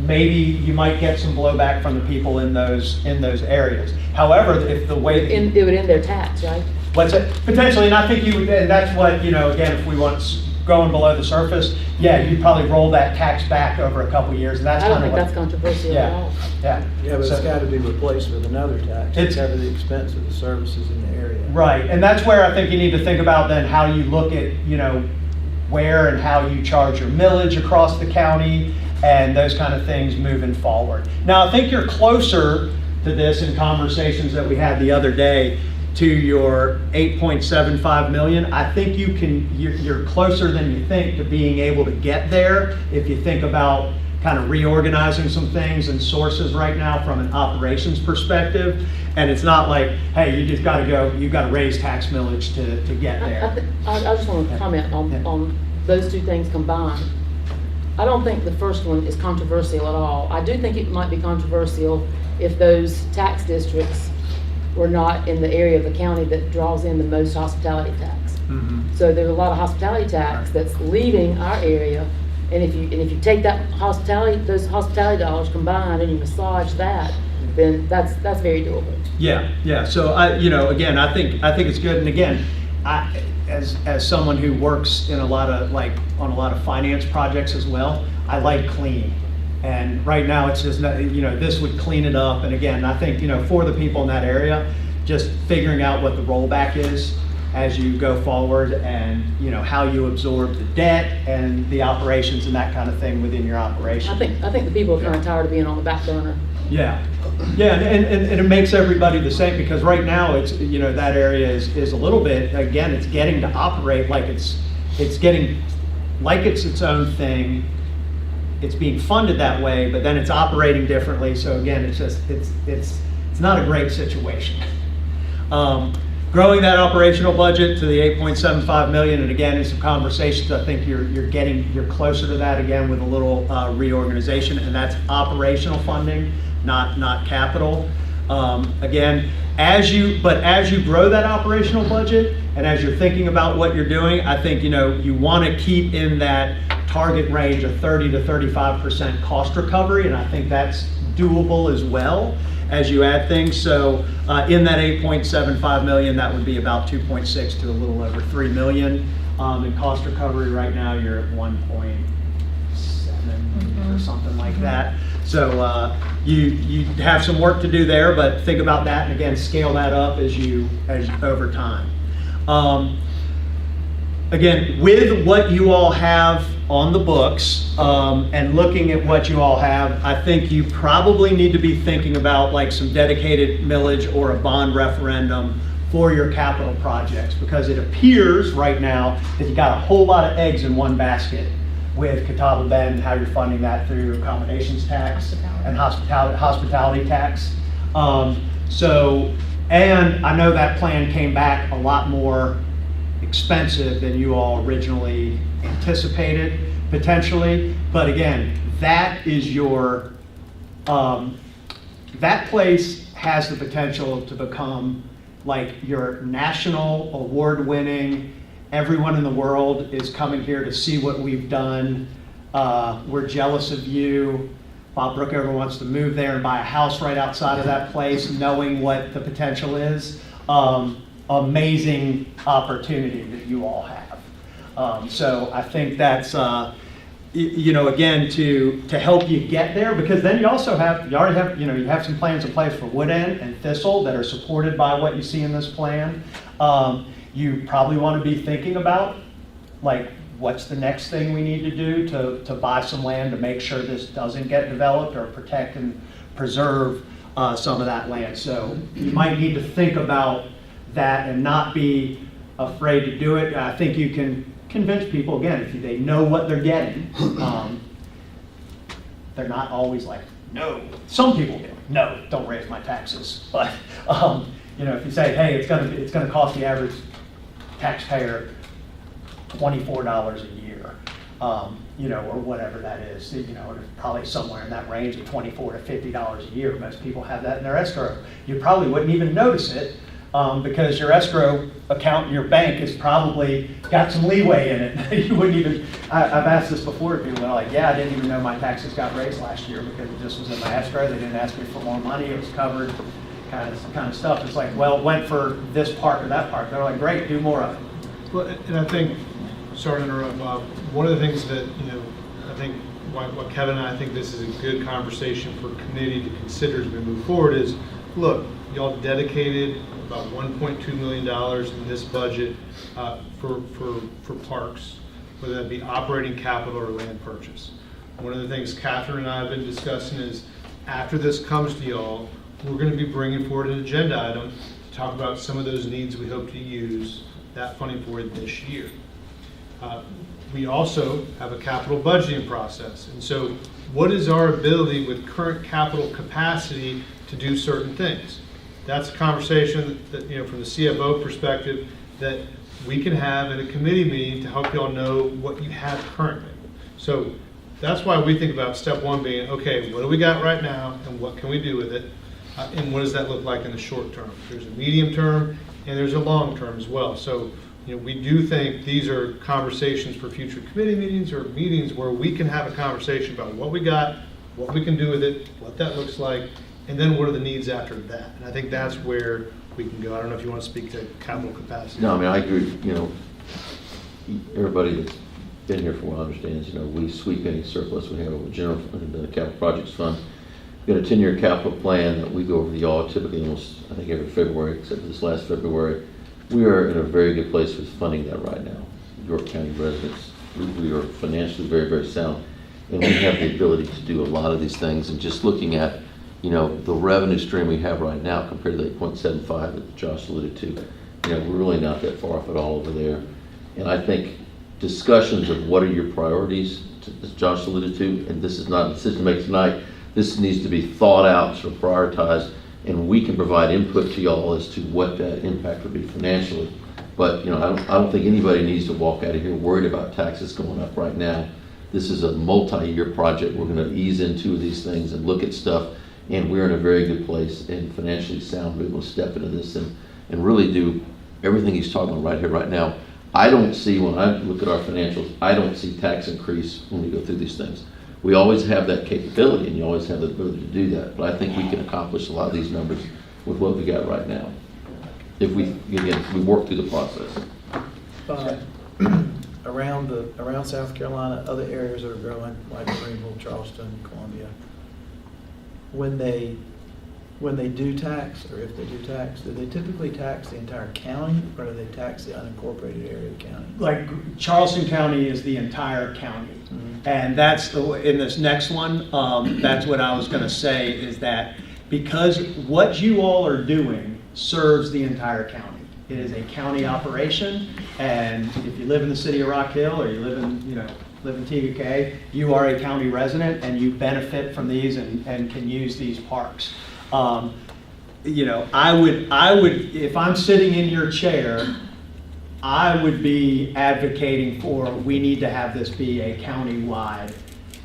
Maybe you might get some blowback from the people in those areas. However, if the way that It would end their tax, right? what's it potentially, and I think you would, and that's what again, if we want going below the surface, you'd probably roll that tax back over a couple of years, and that's I don't kind think of that's what. controversial at all. Yeah. Yeah, but it's So- got to be replaced with another tax to It's- cover the expense of the services in the area. Right, and that's where I think you need to think about then how you look at, where and how you charge your millage across the county and those kind of things moving forward. Now, I think you're closer to this in conversations that we had the other day to your 8.75 million. I think you're closer than you think to being able to get there if you think about kind of reorganizing some things and sources right now from an operations perspective. And it's not like, hey, you just got to go, you've got to raise tax millage to get there. I just want to comment Yeah. on those two things combined. I don't think the first one is controversial at all. I do think it might be controversial if those tax districts were not in the area of the county that draws in the most hospitality tax. Mhm. So there's a lot of hospitality tax that's leaving our area, and if you take that those hospitality dollars combined and you massage that, then that's very doable. Yeah. So again, I think it's good. And again, as someone who works in on a lot of finance projects as well, I like cleaning. And right now, it's just not, this would clean it up. And again, I think for the people in that area, just figuring out what the rollback is as you go forward, and how you absorb the debt and the operations and that kind of thing within your operation. I think the people are kind of tired of being on the back burner. Yeah, and it makes everybody the same, because right now it's, that area is a little bit, again, it's getting to operate like it's getting, like it's its own thing. It's being funded that way, but then it's operating differently. So again, it's not a great situation. growing that operational budget to the 8.75 million, and again, in some conversations, I think you're closer to that again with a little reorganization, and that's operational funding, not capital. Again, as you grow that operational budget, and as you're thinking about what you're doing, I think, you want to keep in that target range of 30 to 35% cost recovery, and I think that's doable as well as you add things. So in that 8.75 million, that would be about 2.6 to a little over 3 million. In cost recovery right now, you're at 1.7 or something like that. So you have some work to do there, but think about that, and again, scale that up as over time. Again, with what you all have on the books, and looking at what you all have, I think you probably need to be thinking about like some dedicated millage or a bond referendum for your capital projects, because it appears right now that you got a whole lot of eggs in one basket with Catawba Bend, how you're funding that through accommodations tax and hospitality tax. And I know that plan came back a lot more expensive than you all originally anticipated, potentially. But again, that is your, that place has the potential to become like your national award-winning, everyone in the world is coming here to see what we've done. We're jealous of you. Bob Brookover wants to move there and buy a house right outside of that place, knowing what the potential is. Amazing opportunity that you all have. So I think that's, again, to help you get there, because then you already have, you have some plans in place for Wood End and Thistle that are supported by what you see in this plan. You probably want to be thinking about, like, what's the next thing we need to do to buy some land to make sure this doesn't get developed, or protect and preserve some of that land. So you might need to think about that and not be afraid to do it. I think you can convince people, again, if they know what they're getting. They're not always like, no. Some people do. No, don't raise my taxes. But if you say, hey, it's gonna cost the average taxpayer $24 a year, or whatever that is, probably somewhere in that range of $24 to $50 a year. Most people have that in their escrow. You probably wouldn't even notice it, because your escrow account in your bank has probably got some leeway in it. You wouldn't even, I've asked this before to people, I didn't even know my taxes got raised last year because it just was in my escrow. They didn't ask me for more money. It was covered, kind of stuff. It's like, well, it went for this part or that part. They're like, great, do more of it. Well, and I think, sorry to interrupt, Bob, one of the things that, I think what Kevin and I think this is a good conversation for committee to consider as we move forward is, look, y'all dedicated about $1.2 million in this budget for parks, whether that be operating capital or land purchase. One of the things Catherine and I have been discussing is, after this comes to y'all, we're going to be bringing forward an agenda item to talk about some of those needs we hope to use that funding for this year. We also have a capital budgeting process. And so what is our ability with current capital capacity to do certain things? That's a conversation that, from the CFO perspective, that we can have in a committee meeting to help y'all know what you have currently. So that's why we think about step one being, okay, what do we got right now and what can we do with it? And what does that look like in the short term? There's a medium term and there's a long term as well. So we do think these are conversations for future committee meetings or meetings where we can have a conversation about what we got, what we can do with it, what that looks like, and then what are the needs after that. And I think that's where we can go. I don't know if you want to speak to capital capacity. No, I agree. Everybody that's been here for a while understands, we sweep any surplus we have over general fund, the capital projects fund. We've got a 10-year capital plan that we go over the all typically almost, I think, every February, except for this last February. We are in a very good place with funding that right now. York County residents, we are financially very, very sound, and we have the ability to do a lot of these things. And just looking at, the revenue stream we have right now compared to the 8.75 that Josh alluded to, we're really not that far off at all over there. And I think discussions of what are your priorities, as Josh alluded to, and this is not a decision to make tonight, this needs to be thought out, sort of prioritized and we can provide input to y'all as to what that impact would be financially. But, you know, I don't think anybody needs to walk out of here worried about taxes going up right now. This is a multi-year project. We're gonna ease into these things and look at stuff, and we're in a very good place and financially sound. We're able to step into this and really do everything he's talking about right here, right now. I don't see, when I look at our financials, I don't see tax increase when we go through these things. We always have that capability, and you always have the ability to do that, but I think we can accomplish a lot of these numbers with what we got right now. If we, again, we work through the process. Around South Carolina, other areas that are growing, like Greenville, Charleston, Columbia, when they do tax, or if they do tax, do they typically tax the entire county, or do they tax the unincorporated area of the county? Like Charleston County is the entire county. Mhm. And that's, in this next one, that's what I was gonna say, is that because what you all are doing serves the entire county. It is a county operation, and if you live in the city of Rock Hill, or you live in TUK, you are a county resident, and you benefit from these and can use these parks. You know, I would, if I'm sitting in your chair, I would be advocating for, we need to have this be a countywide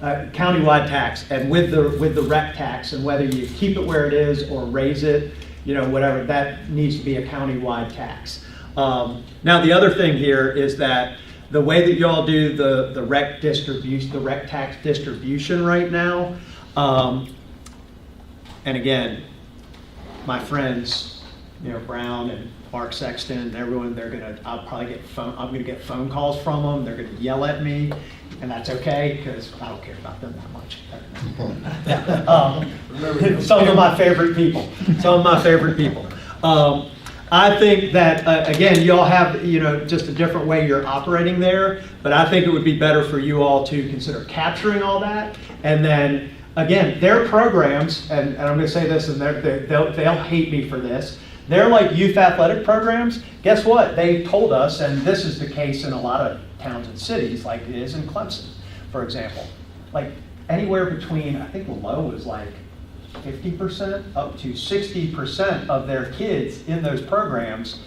tax, and with the rec tax, and whether you keep it where it is or raise it, you know, whatever, that needs to be a countywide tax. Now, the other thing here is that the way that y'all do the rec distribution, the rec tax distribution right now, and again, my friends, you know, Brown and Mark Sexton and everyone, I'm gonna get phone calls from them. They're gonna yell at me, and that's okay, because I don't care about them that much. Some of my favorite people. I think that, again, you all have, you know, just a different way you're operating there, but I think it would be better for you all to consider capturing all that, and then, again, their programs, and I'm gonna say this, and they'll hate me for this, they're like youth athletic programs. Guess what? They told us, and this is the case in a lot of towns and cities, like it is in Clemson, for example. Like anywhere between, I think the low is like 50% up to 60% of their kids in those programs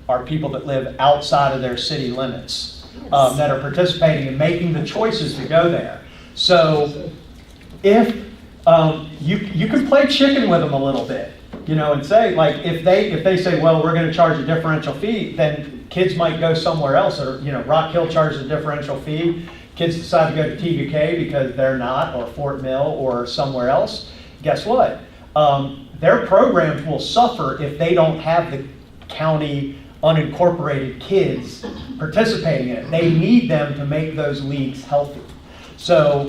are people that live outside of their city limits, that are participating and making the choices to go there. So if you can play chicken with them a little bit, you know, and say, like, if they say, well, we're going to charge a differential fee, then kids might go somewhere else, or, you know, Rock Hill charges a differential fee. Kids decide to go to TUK because they're not, or Fort Mill, or somewhere else. Guess what? Their programs will suffer if they don't have the county unincorporated kids participating in it. They need them to make those leagues healthy. So,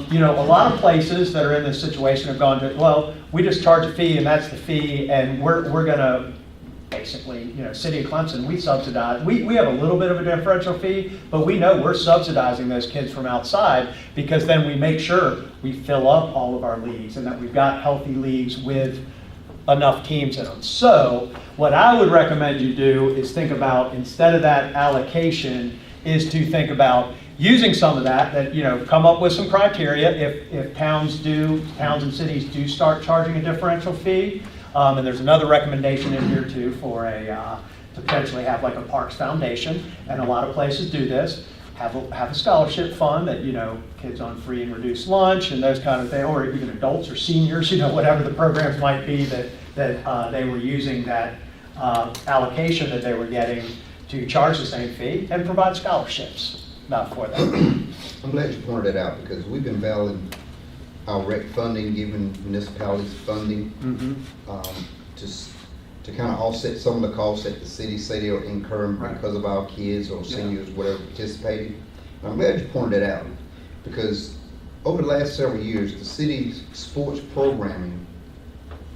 you know, a lot of places that are in this situation have gone to, well, we just charge a fee and that's the fee, and we're going to basically, you know, City of Clemson, we subsidize, we have a little bit of a differential fee, but we know we're subsidizing those kids from outside, because then we make sure we fill up all of our leagues and that we've got healthy leagues with enough teams in them. So what I would recommend you do is think about, instead of that allocation, is to think about using some of that, you know, come up with some criteria. If towns and cities do start charging a differential fee, and there's another recommendation in here too for to potentially have like a Parks Foundation, and a lot of places do this, have a scholarship fund that, you know, kids on free and reduced lunch and those kind of things, or even adults or seniors, you know, whatever the programs might be that they were using that allocation that they were getting to charge the same fee and provide scholarships. Not for that. I'm glad you pointed that out, because we've been valuing our rec funding, giving municipalities funding to kind of offset some of the costs that the city say they are incurring because of our kids or seniors, whatever, participating. I'm glad you pointed that out, because over the last several years, the city's sports programming,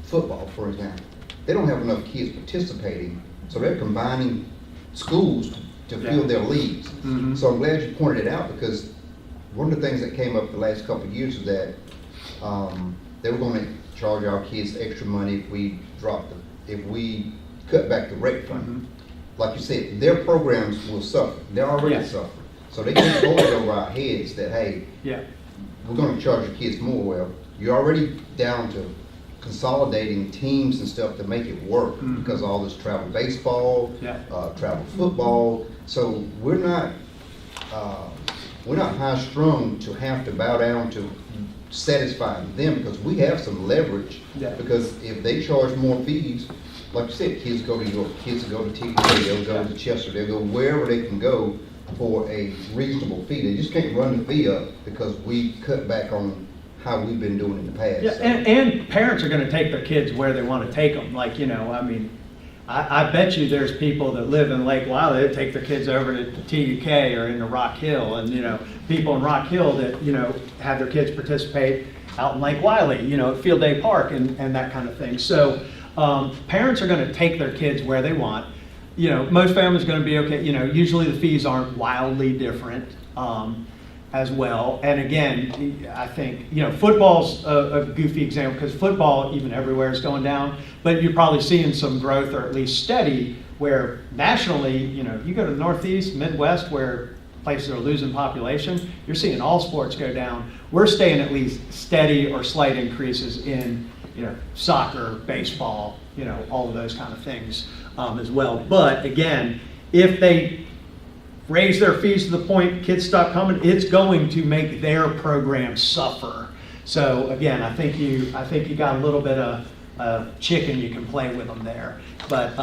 football, for example, they don't have enough kids participating, so they're combining schools to fill their leagues. So I'm glad you pointed it out, because one of the things that came up the last couple of years is that they were going to charge our kids extra money if we cut back the rec fund. Like you said, their programs will suffer. They're already suffering. So they can't hold it over our heads that, hey, we're going to charge your kids more. Well, you're already down to consolidating teams and stuff to make it work because of all this travel baseball, Yeah. travel football. So we're not high strung to have to bow down to satisfy them because we have some leverage. Yeah. Because if they charge more fees, like you said, kids go to York, kids go to TK, they'll go to Chester, they'll go wherever they can go for a reasonable fee. They just can't run the fee up because we cut back on how we've been doing in the past. Yeah, and parents are gonna take their kids where they wanna take them, like, you know, I mean, I bet you there's people that live in Lake Wiley that take their kids over to TUK or into Rock Hill, and, you know, people in Rock Hill that, you know, have their kids participate out in Lake Wiley, you know, at Field Day Park and that kind of thing. So, parents are gonna take their kids where they want. You know, most families are gonna be okay, you know, usually the fees aren't wildly different, as well. And again, I think, you know, football's a goofy example because football, even everywhere, is going down. But you're probably seeing some growth, or at least steady, where nationally, you know, you go to the Northeast, Midwest, where places are losing population, you're seeing all sports go down. We're staying at least steady or slight increases in, you know, soccer, baseball, you know, all of those kind of things as well. But again, if they raise their fees to the point kids stop coming, it's going to make their program suffer. So again, I think you got a little bit of chicken you can play with them there. But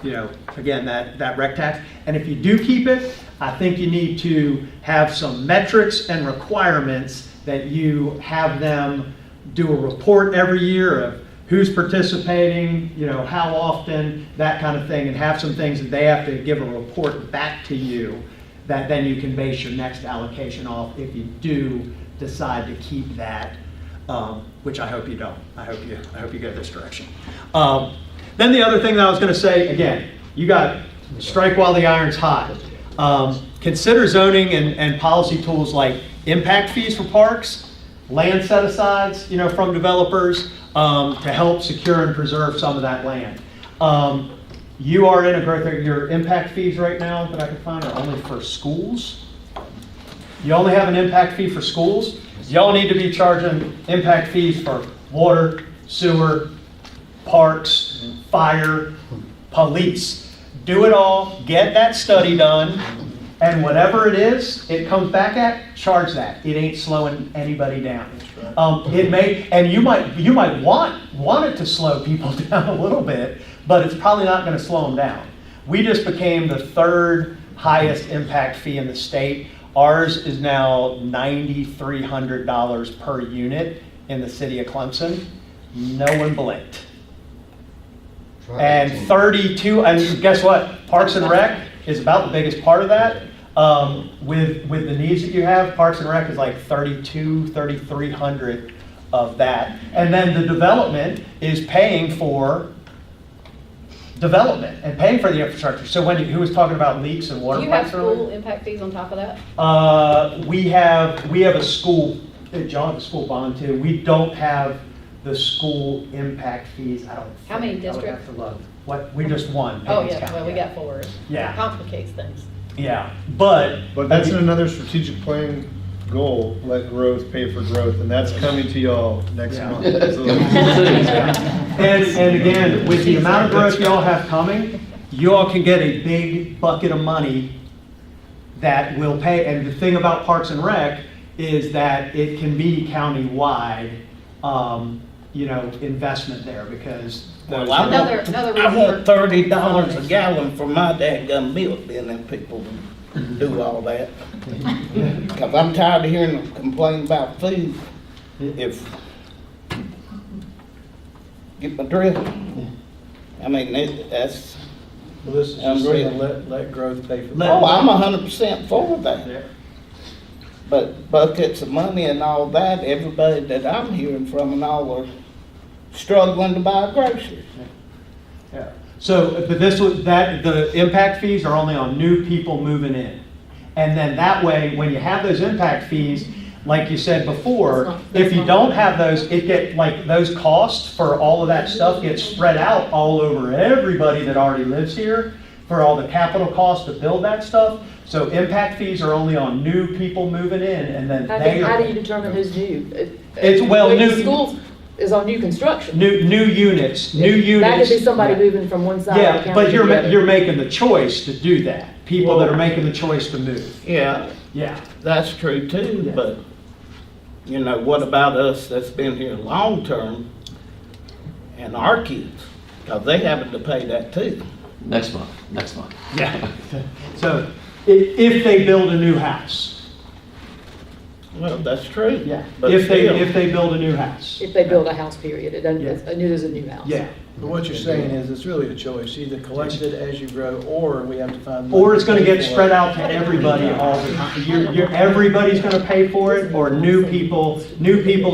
you know, again, that rec tax. And if you do keep it, I think you need to have some metrics and requirements that you have them do a report every year of who's participating, you know, how often, that kind of thing, and have some things that they have to give a report back to you that then you can base your next allocation off if you do decide to keep that, which I hope you don't. I hope you go this direction. Then the other thing that I was going to say, again, you got strike while the iron's hot. Consider zoning and policy tools like impact fees for parks, land set-asides, you know, from developers, to help secure and preserve some of that land. You are in a growth area. Your impact fees right now that I can find are only for schools. You only have an impact fee for schools. Y'all need to be charging impact fees for water, sewer, parks, fire, police. Do it all, get that study done, and whatever it is, it comes back at, charge that. It ain't slowing anybody down. It may, and you might want it to slow people down a little bit, but it's probably not going to slow them down. We just became the third highest impact fee in the state. Ours is now $9,300 per unit in the city of Clemson. No one blinked. And 32, and guess what? Parks and Rec is about the biggest part of that. With the needs that you have, Parks and Rec is like 3,300 of that. And then the development is paying for development and paying for the infrastructure. So when who was talking about leaks and water Do you have pipes earlier? school impact fees on top of that? We have a school, John, has a school bond too. We don't have the school impact fees. I don't think. How many I would have districts? to look. What, we just won. Oh, Payne's yeah, County, well, we got 4. Yeah. Complicates things. Yeah, but. That's another strategic plan goal, let growth pay for growth, and that's coming to y'all next Yeah. month. And again, with the amount of growth y'all have coming, you all can get a big bucket of money that will pay. And the thing about Parks and Rec is that it can be county-wide, you know, investment there because. Well, I Another want $30 a gallon for my dadgum milk, then them people do all that. Cause I'm tired of hearing them complain about food. If, get my drift? I mean, that's, Well, this is just saying, let growth pay for. oh, I'm 100% for that. Yeah. But buckets of money and all that, everybody that I'm hearing from and all are struggling to buy groceries. Yeah. So, but the impact fees are only on new people moving in. And then that way, when you have those impact fees, like you said before, if you don't have those, those costs for all of that stuff get spread out all over everybody that already lives here for all the capital costs to build that stuff. So impact fees are only on new people moving in, and then How they do are. you determine who's new? It's, well, When new- Schools, is on new construction. New units. That could be somebody Yeah. moving from one side of the Yeah, county but to you're, the other. you're making the choice to do that. People that are making the choice to move. Yeah, Yeah. that's true too, but, you know, what about us that's been here long-term and our kids? Because they having to pay that too. Next month. Yeah. So if they build a new house. Well, that's true. Yeah. But If still. they build a new house. If they build a house, period, it doesn't, Yeah. it is a new house. Yeah. But what you're saying is, it's really a choice, either collect it as you grow, or we have to find. money Or it's gonna to get pay for spread it. out to everybody all the time. Everybody's gonna pay for it, or new people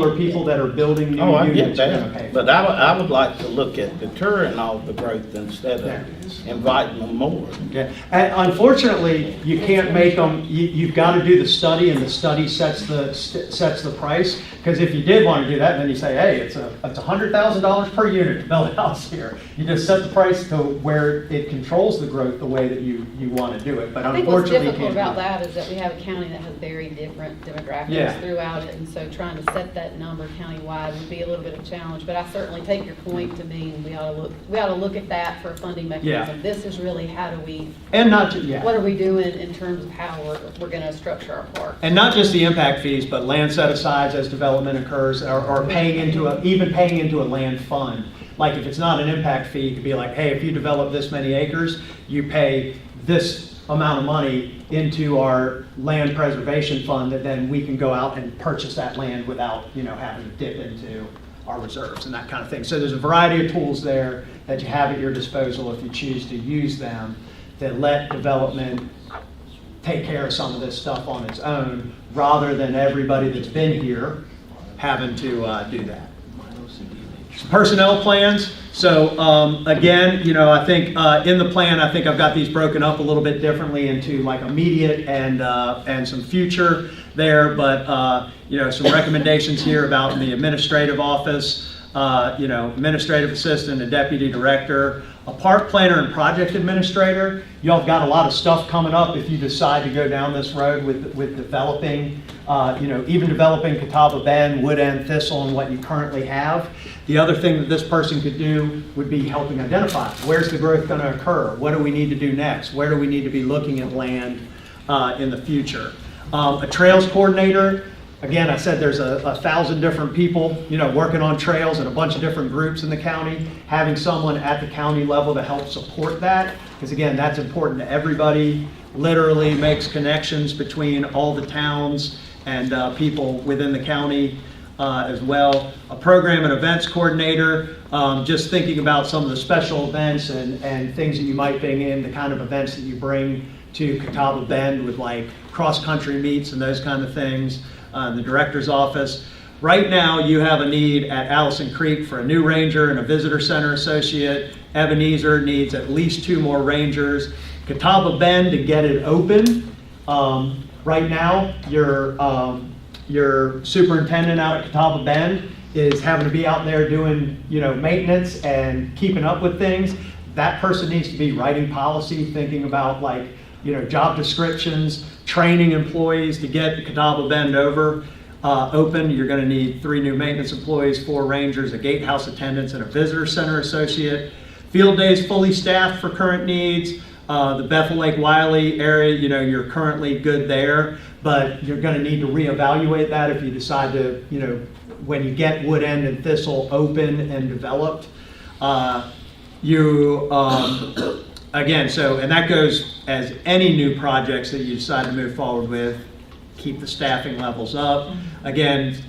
or people that are building new Oh, I get units are gonna pay that, for it. but I would like to look at deterring all the growth instead of inviting them more. Yeah, and unfortunately, you can't make them, you've got to do the study, and the study sets the price. Because if you did want to do that, then you say, hey, it's $100,000 per unit to build a house here. You just set the price to where it controls the growth the way that you want to do it. But I think what's unfortunately, you difficult can't about do it. that is that we have a county that has very different demographics Yeah. throughout it, and so trying to set that number countywide would be a little bit of a challenge, but I certainly take your point to mean we ought to look at that for a funding mechanism. This is really how do we, And not, yeah. what are we doing in terms of how we're gonna structure our park? And not just the impact fees, but land set-asides as development occurs, or paying into a land fund. Like if it's not an impact fee, it could be like, hey, if you develop this many acres, you pay this amount of money into our land preservation fund, that then we can go out and purchase that land without, having to dip into our reserves and that kind of thing. So there's a variety of tools there that you have at your disposal if you choose to use them, that let development take care of some of this stuff on its own, rather than everybody that's been here having to do that. Personnel plans. So again, I think in the plan, I think I've got these broken up a little bit differently into like immediate and some future there. But some recommendations here about the administrative office, administrative assistant, a deputy director, a park planner and project administrator. Y'all have got a lot of stuff coming up if you decide to go down this road with developing, even developing Catawba Bend, Wood End, Thistle, and what you currently have. The other thing that this person could do would be helping identify where's the growth going to occur, what do we need to do next, where do we need to be looking at land in the future. A trails coordinator. Again, I said there's 1,000 different people, working on trails in a bunch of different groups in the county. Having someone at the county level to help support that, because again, that's important to everybody. Literally makes connections between all the towns and people within the county as well. A program and events coordinator, just thinking about some of the special events and things that you might bring in, the kind of events that you bring to Catawba Bend with like cross-country meets and those kind of things. The director's office. Right now, you have a need at Allison Creek for a new ranger and a visitor center associate. Ebenezer needs at least 2 more rangers. Catawba Bend to get it open. Right now, your superintendent out at Catawba Bend is having to be out there doing, maintenance and keeping up with things. That person needs to be writing policy, thinking about like, job descriptions, training employees to get Catawba Bend open. You're going to need 3 new maintenance employees, 4 rangers, a gatehouse attendant, and a visitor center associate. Field days fully staffed for current needs. The Bethel Lake Wiley area, you're currently good there, but you're going to need to reevaluate that if you decide to, when you get Wood End and Thistle open and developed. Again, and that goes as any new projects that you decide to move forward with, keep the staffing levels up. Again,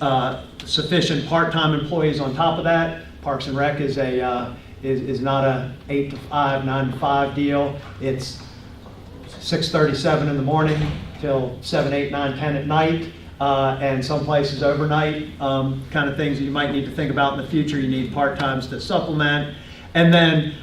sufficient part-time employees on top of that. Parks and Rec is not a 8 to 5, 9 to 5 deal. It's 6:37 in the morning till 7, 8, 9, 10 at night, and some places overnight, kind of things that you might need to think about in the future. You need part-times to supplement. And then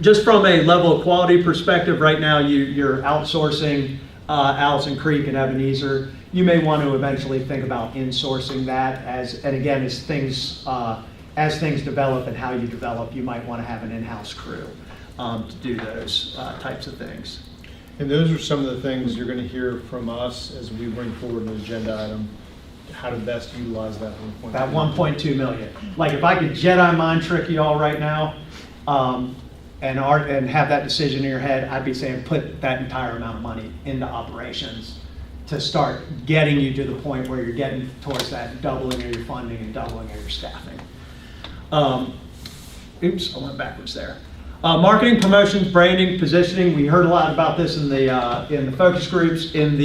just from a level of quality perspective, right now you're outsourcing Allison Creek and Ebenezer. You may want to eventually think about insourcing that as things develop and how you develop, you might want to have an in-house crew to do those types of things. And those are some of the things you're going to hear from us as we bring forward an agenda item how to best utilize that 1.2. That 1.2 million. Like if I could Jedi mind trick you all right now, and have that decision in your head, I'd be saying put that entire amount of money into operations to start getting you to the point where you're getting towards that doubling of your funding and doubling of your staffing. Oops, I went backwards there. Marketing, promotions, branding, positioning. We heard a lot about this in the focus groups, and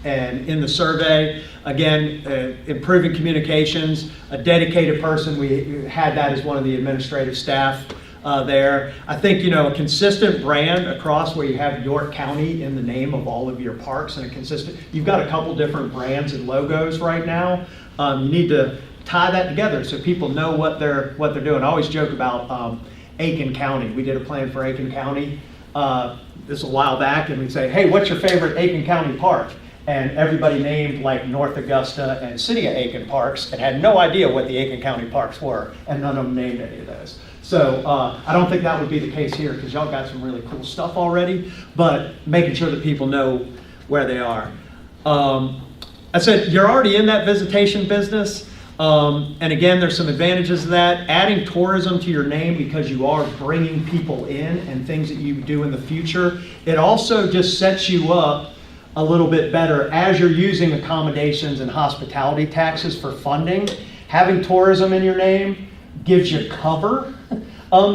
in the survey. Again, improving communications, a dedicated person. We had that as one of the administrative staff there. I think, a consistent brand across where you have York County in the name of all of your parks, and you've got a couple different brands and logos right now. You need to tie that together so people know what they're doing. I always joke about Aiken County. We did a plan for Aiken County this a while back, and we'd say, hey, what's your favorite Aiken County park? And everybody named like North Augusta and City of Aiken parks and had no idea what the Aiken County parks were, and none of them named any of those. So I don't think that would be the case here, because y'all got some really cool stuff already, but making sure that people know where they are. I said, you're already in that visitation business. And again, there's some advantages of that. Adding tourism to your name because you are bringing people in and things that you do in the future. It also just sets you up a little bit better as you're using accommodations and hospitality taxes for funding. Having tourism in your name gives you cover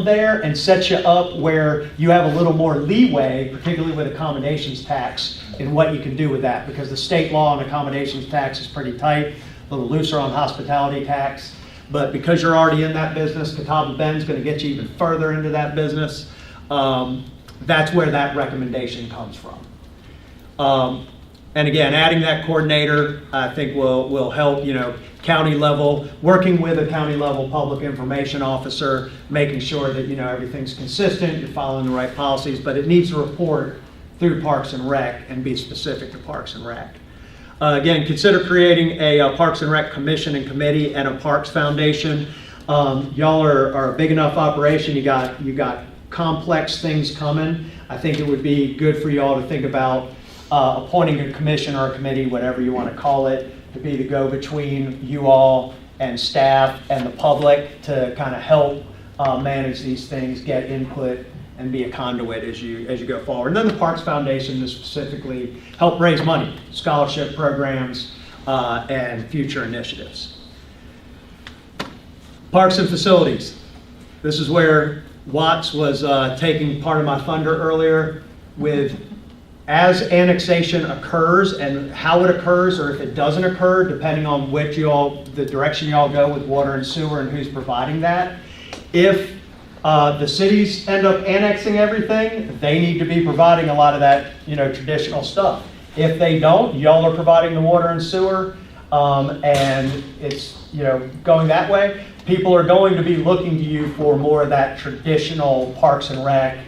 there and sets you up where you have a little more leeway, particularly with accommodations tax, in what you can do with that, because the state law on accommodations tax is pretty tight, a little looser on hospitality tax. But because you're already in that business, Catawba Bend's going to get you even further into that business. That's where that recommendation comes from. And again, adding that coordinator, I think will help, county level, working with a county level public information officer, making sure that, everything's consistent, you're following the right policies, but it needs to report through Parks and Rec and be specific to Parks and Rec. Again, consider creating a Parks and Rec commission and committee and a Parks Foundation. Y'all are a big enough operation, you got complex things coming. I think it would be good for y'all to think about appointing a commission or a committee, whatever you want to call it, to be the go-between you all and staff and the public to kind of help manage these things, get input, and be a conduit as you go forward. And then the Parks Foundation to specifically help raise money, scholarship programs, and future initiatives. Parks and facilities. This is where Watts was taking part of my thunder earlier with as annexation occurs and how it occurs, or if it doesn't occur, depending on the direction y'all go with water and sewer and who's providing that. If the cities end up annexing everything, they need to be providing a lot of that, traditional stuff. If they don't, y'all are providing the water and sewer, and it's, going that way. People are going to be looking to you for more of that traditional Parks and Rec,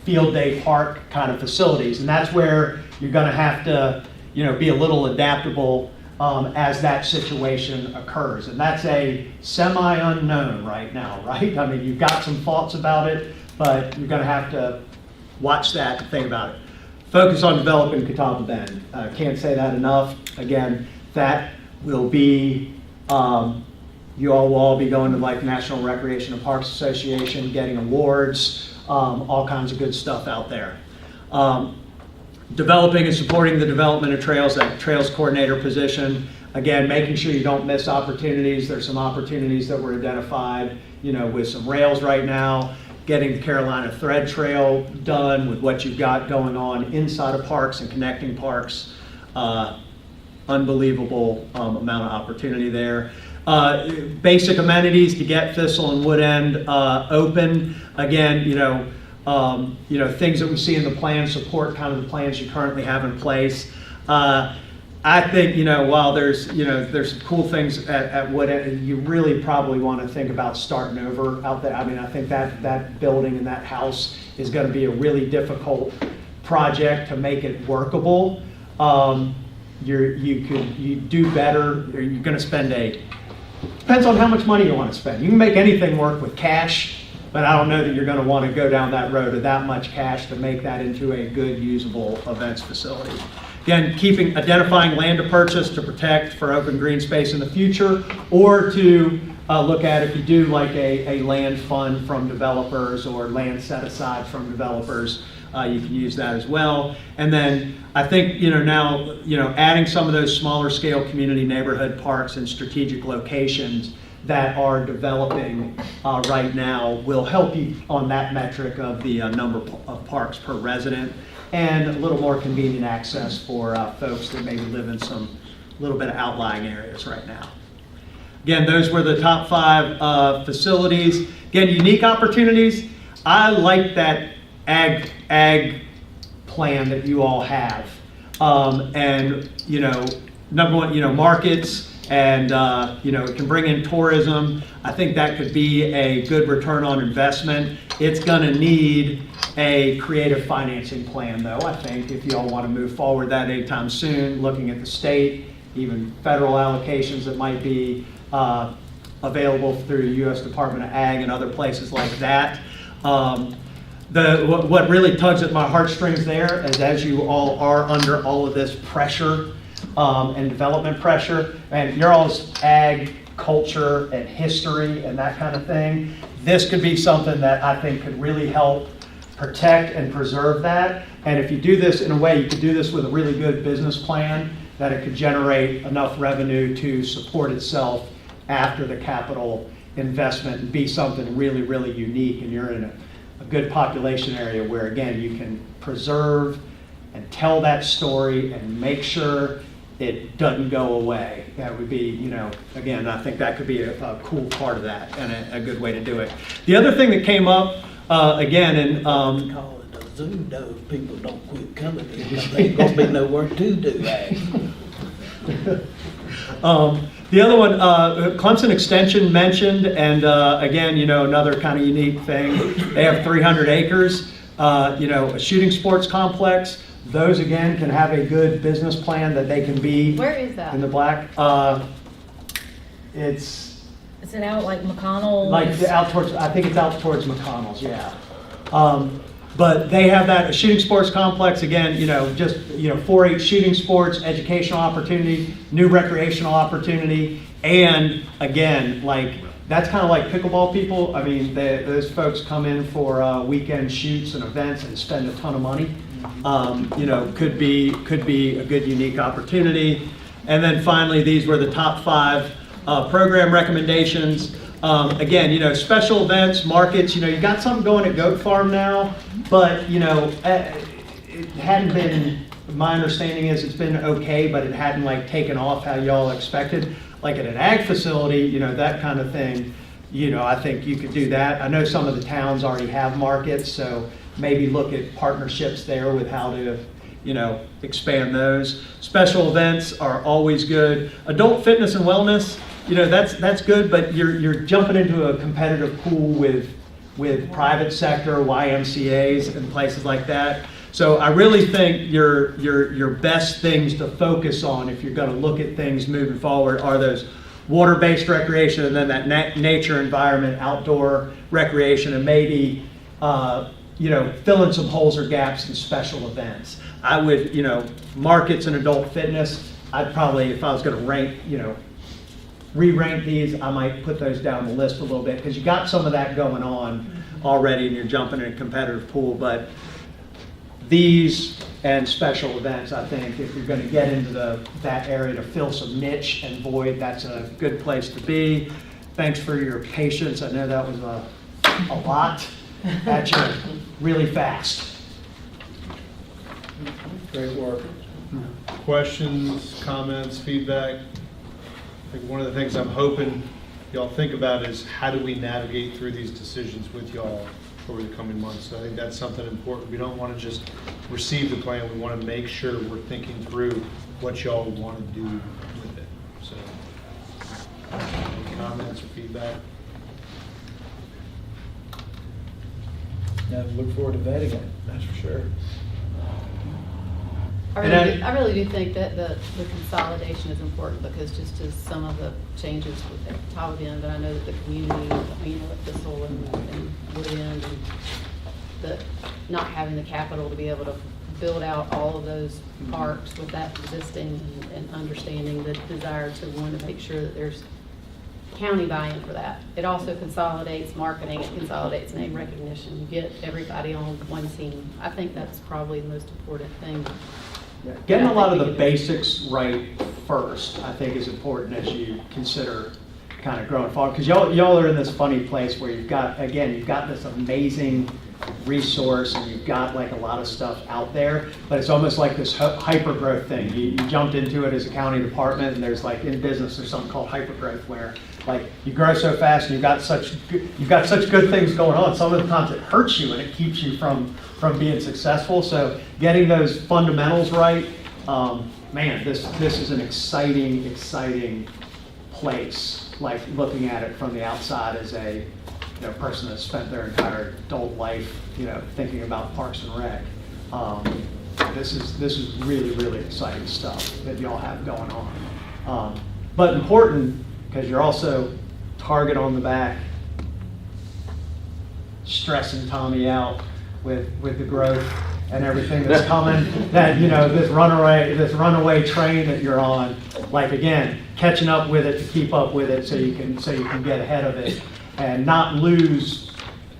field day park kind of facilities, and that's where you're going to have to, be a little adaptable as that situation occurs. And that's a semi-unknown right now, right? I mean, you've got some thoughts about it, but you're going to have to watch that and think about it. Focus on developing Catawba Bend. Can't say that enough. Again, that will be, you all will all be going to like National Recreation and Parks Association, getting awards, all kinds of good stuff out there. Developing and supporting the development of trails, that trails coordinator position. Again, making sure you don't miss opportunities. There's some opportunities that were identified, with some rails right now. Getting the Carolina Thread Trail done with what you've got going on inside of parks and connecting parks. Unbelievable amount of opportunity there. Basic amenities to get Thistle and Wood End open. Again, things that we see in the plan support kind of the plans you currently have in place. I think, while there's some cool things at Wood End, you really probably want to think about starting over out there. I mean, I think that building and that house is going to be a really difficult project to make it workable. You do better, or you're going to spend depends on how much money you want to spend. You can make anything work with cash, but I don't know that you're going to want to go down that road of that much cash to make that into a good, usable events facility. again, identifying land to purchase to protect for open green space in the future, or to look at if you do like a land fund from developers or land set aside from developers, you can use that as well. And then I think, now, adding some of those smaller scale community neighborhood parks in strategic locations that are developing right now will help you on that metric of the number of parks per resident, and a little more convenient access for folks that maybe live in some little bit of outlying areas right now. Again, those were the top 5 facilities. Again, unique opportunities. I like that ag plan that you all have. And, number one, markets, and, it can bring in tourism. I think that could be a good return on investment. It's gonna need a creative financing plan though, I think, if you all wanna move forward that anytime soon, looking at the state, even federal allocations that might be available through U.S. Department of Ag and other places like that. What really tugs at my heartstrings there is, as you all are under all of this pressure and development pressure, and your all's ag culture and history and that kind of thing, this could be something that I think could really help protect and preserve that. And if you do this in a way, you could do this with a really good business plan, that it could generate enough revenue to support itself after the capital investment and be something really, really unique. And you're in a good population area where, again, you can preserve and tell that story and make sure it doesn't go away. That would be, again, I think that could be a cool part of that and a good way to do it. The other thing that came up, again, and Call it a zoo, though, if people don't quit coming here, because there ain't gonna be nowhere to do ag. the other one, Clemson Extension mentioned, and again, another kind of unique thing. They have 300 acres, a shooting sports complex. Those, again, can have a good business plan that they can be Where is that? in the black. It's Is it out like McConnell? out towards, I think it's out towards McConnell's, yeah. But they have that, a shooting sports complex, again, just, 4-H shooting sports, educational opportunity, new recreational opportunity, and again, that's kind of like pickleball people. I mean, those folks come in for weekend shoots and events and spend a ton of money. Could be a good, unique opportunity. And then finally, these were the top 5 program recommendations. Again, special events, markets, you got something going at Goat Farm now, but, it hadn't been, my understanding is it's been okay, but it hadn't taken off how y'all expected. Like at an ag facility, that kind of thing, I think you could do that. I know some of the towns already have markets, so maybe look at partnerships there with how to, expand those. Special events are always good. Adult fitness and wellness, that's good, but you're jumping into a competitive pool with private sector, YMCAs and places like that. So I really think your best things to focus on if you're going to look at things moving forward are those water-based recreation, and then that nature environment, outdoor recreation, and maybe fill in some holes or gaps in special events. I would, markets and adult fitness, I'd probably, if I was going to rank, re-rank these, I might put those down the list a little bit, because you got some of that going on already and you're jumping in a competitive pool. But these and special events, I think, if you're going to get into that area to fill some niche and void, that's a good place to be. Thanks for your patience. I know that was a lot at you really fast. Great work. Questions, comments, feedback? I think one of the things I'm hoping y'all think about is how do we navigate through these decisions with y'all over the coming months. So I think that's something important. We don't want to just receive the plan. We want to make sure we're thinking through what y'all want to do with it. So any comments or feedback? Now, look forward to vetting it, that's for sure. I really do think that the consolidation is important, because just as some of the changes with Todd End, but I know that the community, at Thistle and Wood End, and the not having the capital to be able to build out all of those parks with that existing and understanding the desire to want to make sure that there's county buy-in for that. It also consolidates marketing, it consolidates name recognition. You get everybody on one team. I think that's probably the most important thing. Getting a lot of the basics right first, I think, is important as you consider kind of growing forward. Because y'all are in this funny place where you've got this amazing resource and you've got like a lot of stuff out there, but it's almost like this hyper growth thing. You jumped into it as a county department, and there's like in business there's something called hyper growth where like you grow so fast and you've got such good things going on. Some of the times it hurts you and it keeps you from being successful. So getting those fundamentals right, man, this is an exciting place. Like looking at it from the outside as a person that's spent their entire adult life, thinking about Parks and Rec. This is really exciting stuff that y'all have going on. But important because you're also target on the back, stressing Tommy out with the growth and everything that's coming. That this runaway train that you're on. Like again, catching up with it to keep up with it, so you can get ahead of it. And not lose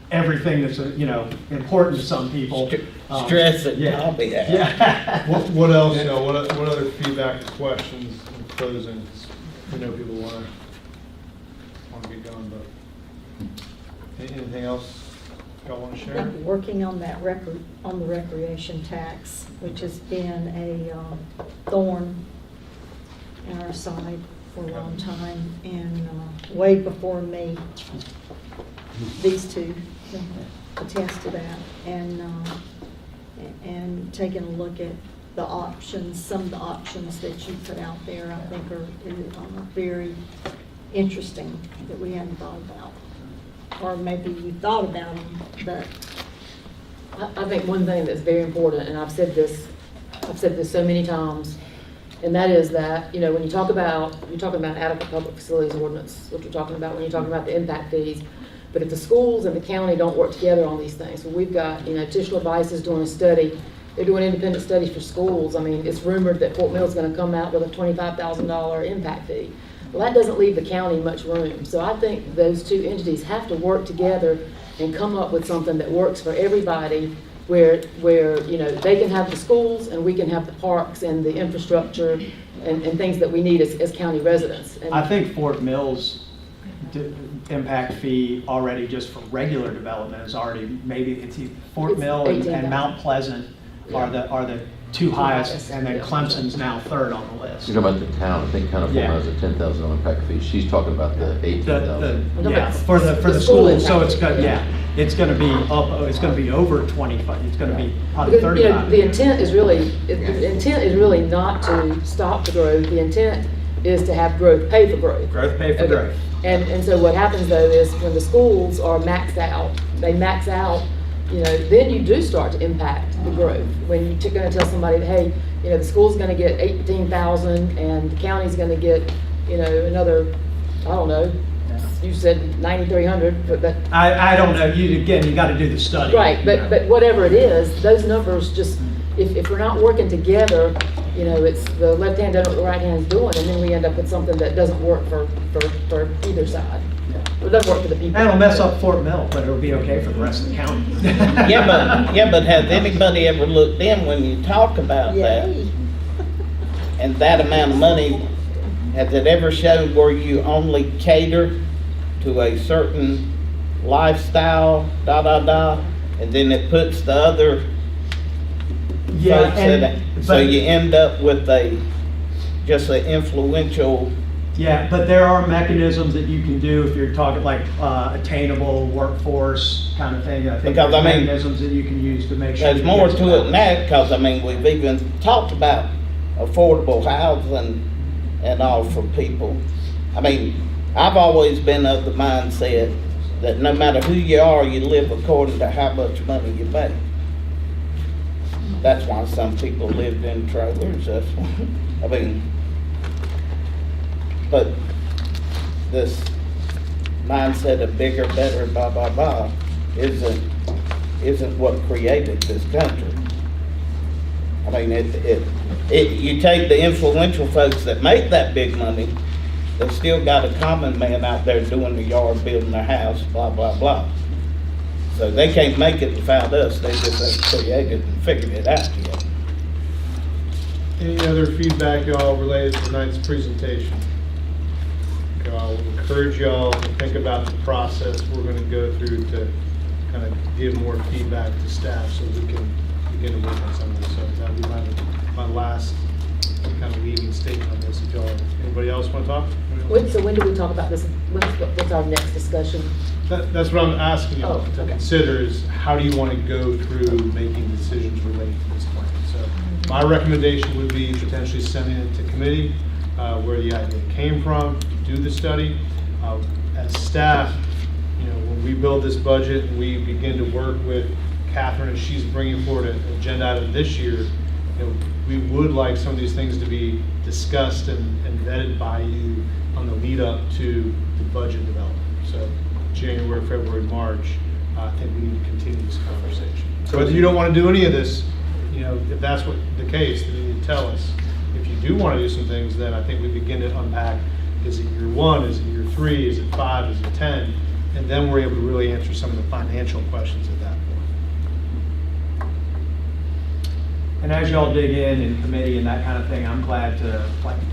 everything that's important to some people. Stress that Tommy had. Yeah. What else? What other feedback, questions, and closing? People want to get going, but anything else y'all want to share? I'm working on that on the recreation tax, which has been a thorn in our side for a long time, and way before me, these two can attest to that, and taking a look at the options, some of the options that you put out there, I think are very interesting that we hadn't thought about, or maybe you thought about them, but I think one thing that's very important, and I've said this so many times, and that is that, you're talking about adequate public facilities ordinance, what you're talking about when you're talking about the impact fees. But if the schools and the county don't work together on these things, so we've got, Tishel Advice is doing a study, they're doing independent studies for schools. I mean, it's rumored that Fort Mill's gonna come out with a $25,000 impact fee. Well, that doesn't leave the county much room. So I think those two entities have to work together and come up with something that works for everybody, where they can have the schools and we can have the parks and the infrastructure and things that we need as county residents. And I think Fort Mill's impact fee already just for regular development is already, maybe it's Fort Mill and Mount Pleasant are the two highest, and then Clemson's now third on the list. You're talking about the town, I think California has a $10,000 impact fee. She's talking about the $18,000. Yeah, for the schools, so it's going to be over 25, it's going to be probably 35. The intent is really not to stop the growth. The intent is to have growth pay for growth. Growth pay for growth. And so what happens though is when the schools are maxed out, then you do start to impact the growth. When you're going to tell somebody that, hey, the school's going to get 18,000 and the county's going to get, another, I don't know, you said 9,300, but that. I don't know, you got to do the study. Right, but whatever it is, those numbers just, if we're not working together, it's the left hand doing what the right hand's doing, and then we end up with something that doesn't work for either side. It doesn't work for the people. It'll mess up Fort Mill, but it'll be okay for the rest of the county. Yeah, but has anybody ever looked in when you talk about that? And that amount of money, has it ever shown where you only cater to a certain lifestyle, and then it puts the other folks in it? So you end up with just an influential. Yeah, but there are mechanisms that you can do if you're talking like attainable workforce kind of thing. I think Because, there's I mean, mechanisms that you can use to make sure. There's more to it than that, because we've even talked about affordable housing and all for people. I've always been of the mindset that no matter who you are, you live according to how much money you make. That's why some people lived in trailers. But this mindset of bigger, better, blah, blah, blah, isn't what created this country. I mean, you take the influential folks that make that big money, they still got a common man out there doing the yard, building their house, blah, blah, blah. So they can't make it without us, they just have created and figured it out yet. Any other feedback, y'all, related to tonight's presentation? I'll encourage y'all to think about the process we're going to go through to kind of give more feedback to staff so we can begin to work on some of this. So that'll be my last kind of leading statement on this. If y'all, anybody else want to talk? So when do we talk about this? What's our next discussion? That's what I'm asking y'all to okay. consider is how do you want to go through making decisions related to this plan? So my recommendation would be potentially sending it to committee where the idea came from, do the study. As staff, when we build this budget and we begin to work with Catherine and she's bringing forward an agenda item this year, we would like some of these things to be discussed and vetted by you on the lead up to the budget development. So January, February, March, I think we need to continue this conversation. So whether you don't want to do any of this, if that's what the case, then you need to tell us. If you do want to do some things, then I think we begin to unpack, is it year 1, is it year 3, is it 5, is it 10? And then we're able to really answer some of the financial questions at that point. And as y'all dig in committee and that kind of thing, I'm glad to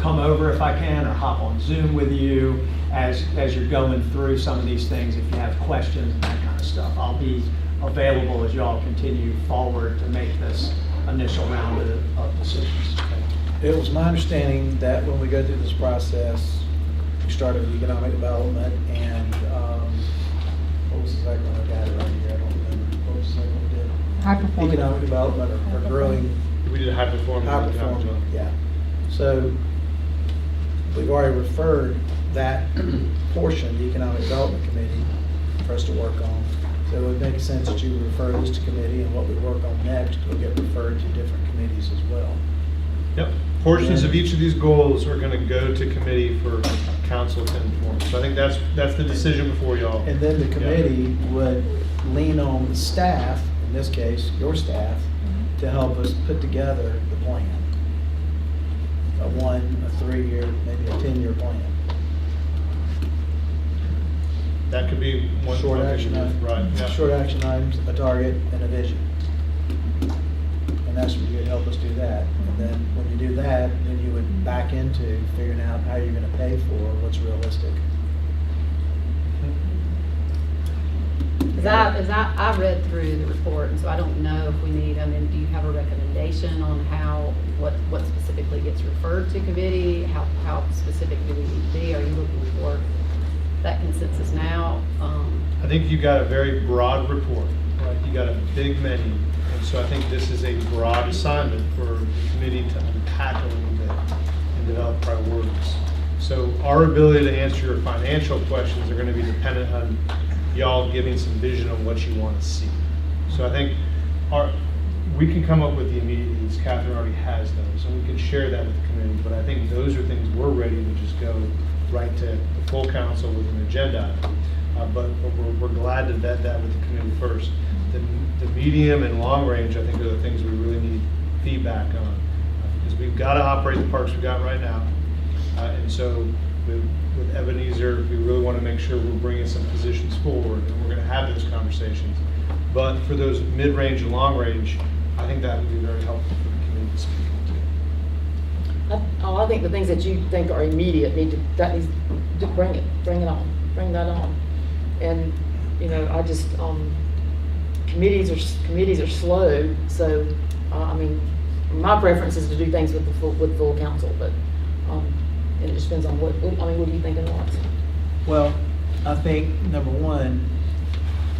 come over if I can, or hop on Zoom with you as you're going through some of these things. If you have questions and that kind of stuff, I'll be available as y'all continue forward to make this initial round of decisions. It was my understanding that when we go through this process, we started with economic development and, what was the second one? I got it right here, I don't remember. What was the second one we did? High performance. Economic development or growing. We did high performance. High performance, yeah. So we've already referred that portion, the Economic Development Committee, for us to work on. So it would make sense that you would refer this to committee, and what we work on next will get referred to different committees as well. Yep. Portions of each of these goals are going to go to committee for council to inform. So I think that's the decision before y'all. And then the committee would lean on the staff, in this case, your staff, to help us put together the plan. A 1, a 3-year, maybe a 10-year plan. That could be one Short thing action to do. items. Right. Yeah. Short action items, a target, and a vision. And that's where you'd help us do that. And then when you do that, then you would back into figuring out how you're gonna pay for what's realistic. As I read through the report, and so I don't know if we need, do you have a recommendation on what specifically gets referred to committee? How specific do we need to be? Are you looking for that consensus now? I think you got a very broad report, right? You got a big menu. And so I think this is a broad assignment for the committee to unpack a little bit and develop priorities. So our ability to answer your financial questions are going to be dependent on y'all giving some vision of what you want to see. So I think we can come up with the immediate needs. Catherine already has those, and we can share that with the committee. But I think those are things we're ready to just go right to the full council with an agenda item. But we're glad to vet that with the committee first. The medium and long range, I think, are the things we really need feedback on. Because we've got to operate the parks we've got right now. And so with Ebenezer, we really want to make sure we're bringing some positions forward, and we're going to have those conversations. But for those mid-range and long-range, I think that would be very helpful for the community to speak into. I think the things that you think are immediate needs to bring it on, bring that on. And, I just, committees are slow, so, my preference is to do things with full council, but, and it just depends on what do you think, Lawrence? Well, I think, number one,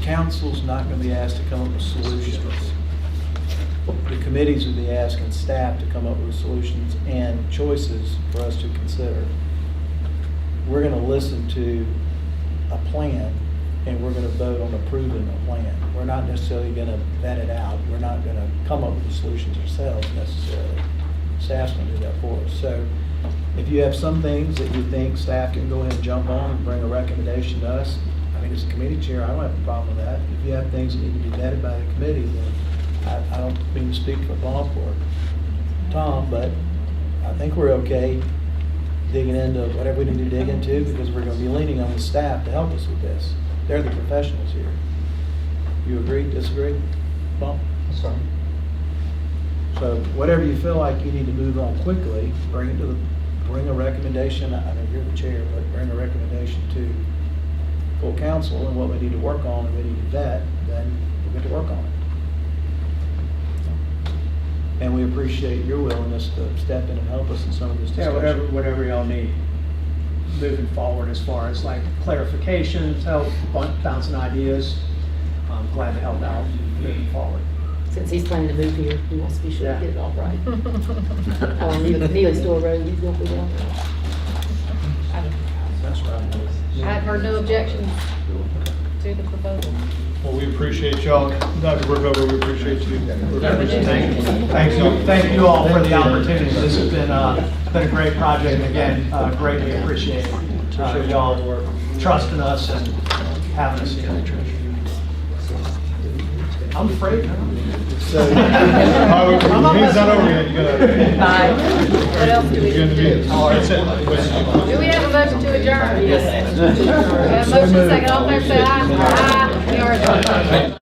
council's not gonna be asked to come up with solutions. The committees would be asking staff to come up with solutions and choices for us to consider. We're gonna listen to a plan, and we're gonna vote on approving a plan. We're not necessarily gonna vet it out. We're not gonna come up with the solutions ourselves necessarily. Staff's gonna do that for us. So if you have some things that you think staff can go ahead and jump on and bring a recommendation to us, as a committee chair, I don't have a problem with that. If you have things that need to be vetted by the committee, then I don't mean to speak for Gulfport, Tom, but I think we're okay digging into whatever we need to dig into, because we're gonna be leaning on the staff to help us with this. They're the professionals here. You agree, disagree? Paul? That's fine. So whatever you feel like you need to move on quickly, bring a recommendation, I know you're the chair, but bring a recommendation to full council and what we need to work on and we need to vet, then we'll get to work on it. And we appreciate your willingness to step in and help us in some of this Yeah, discussion. whatever y'all need moving forward as far as like clarifications, help, bouncing ideas. I'm glad to help out moving forward. Since he's planning to move here, he wants to be sure Yeah. to get it all right. Neely Store Road, he's gonna be down there. That's right. I've heard no objections to the proposal. Well, we appreciate y'all. Dr. Brookover, we appreciate you. Thank you all for the opportunity. This has been a great project, and again, greatly appreciate y'all trusting us and having us here. I'm afraid. So, Meeting's not over yet. You gotta. What else do we You're need gonna to be. do? That's it. Do we have a motion to adjourn? Yes. We have a motion second, all in favor say aye. Aye. We are adjourned.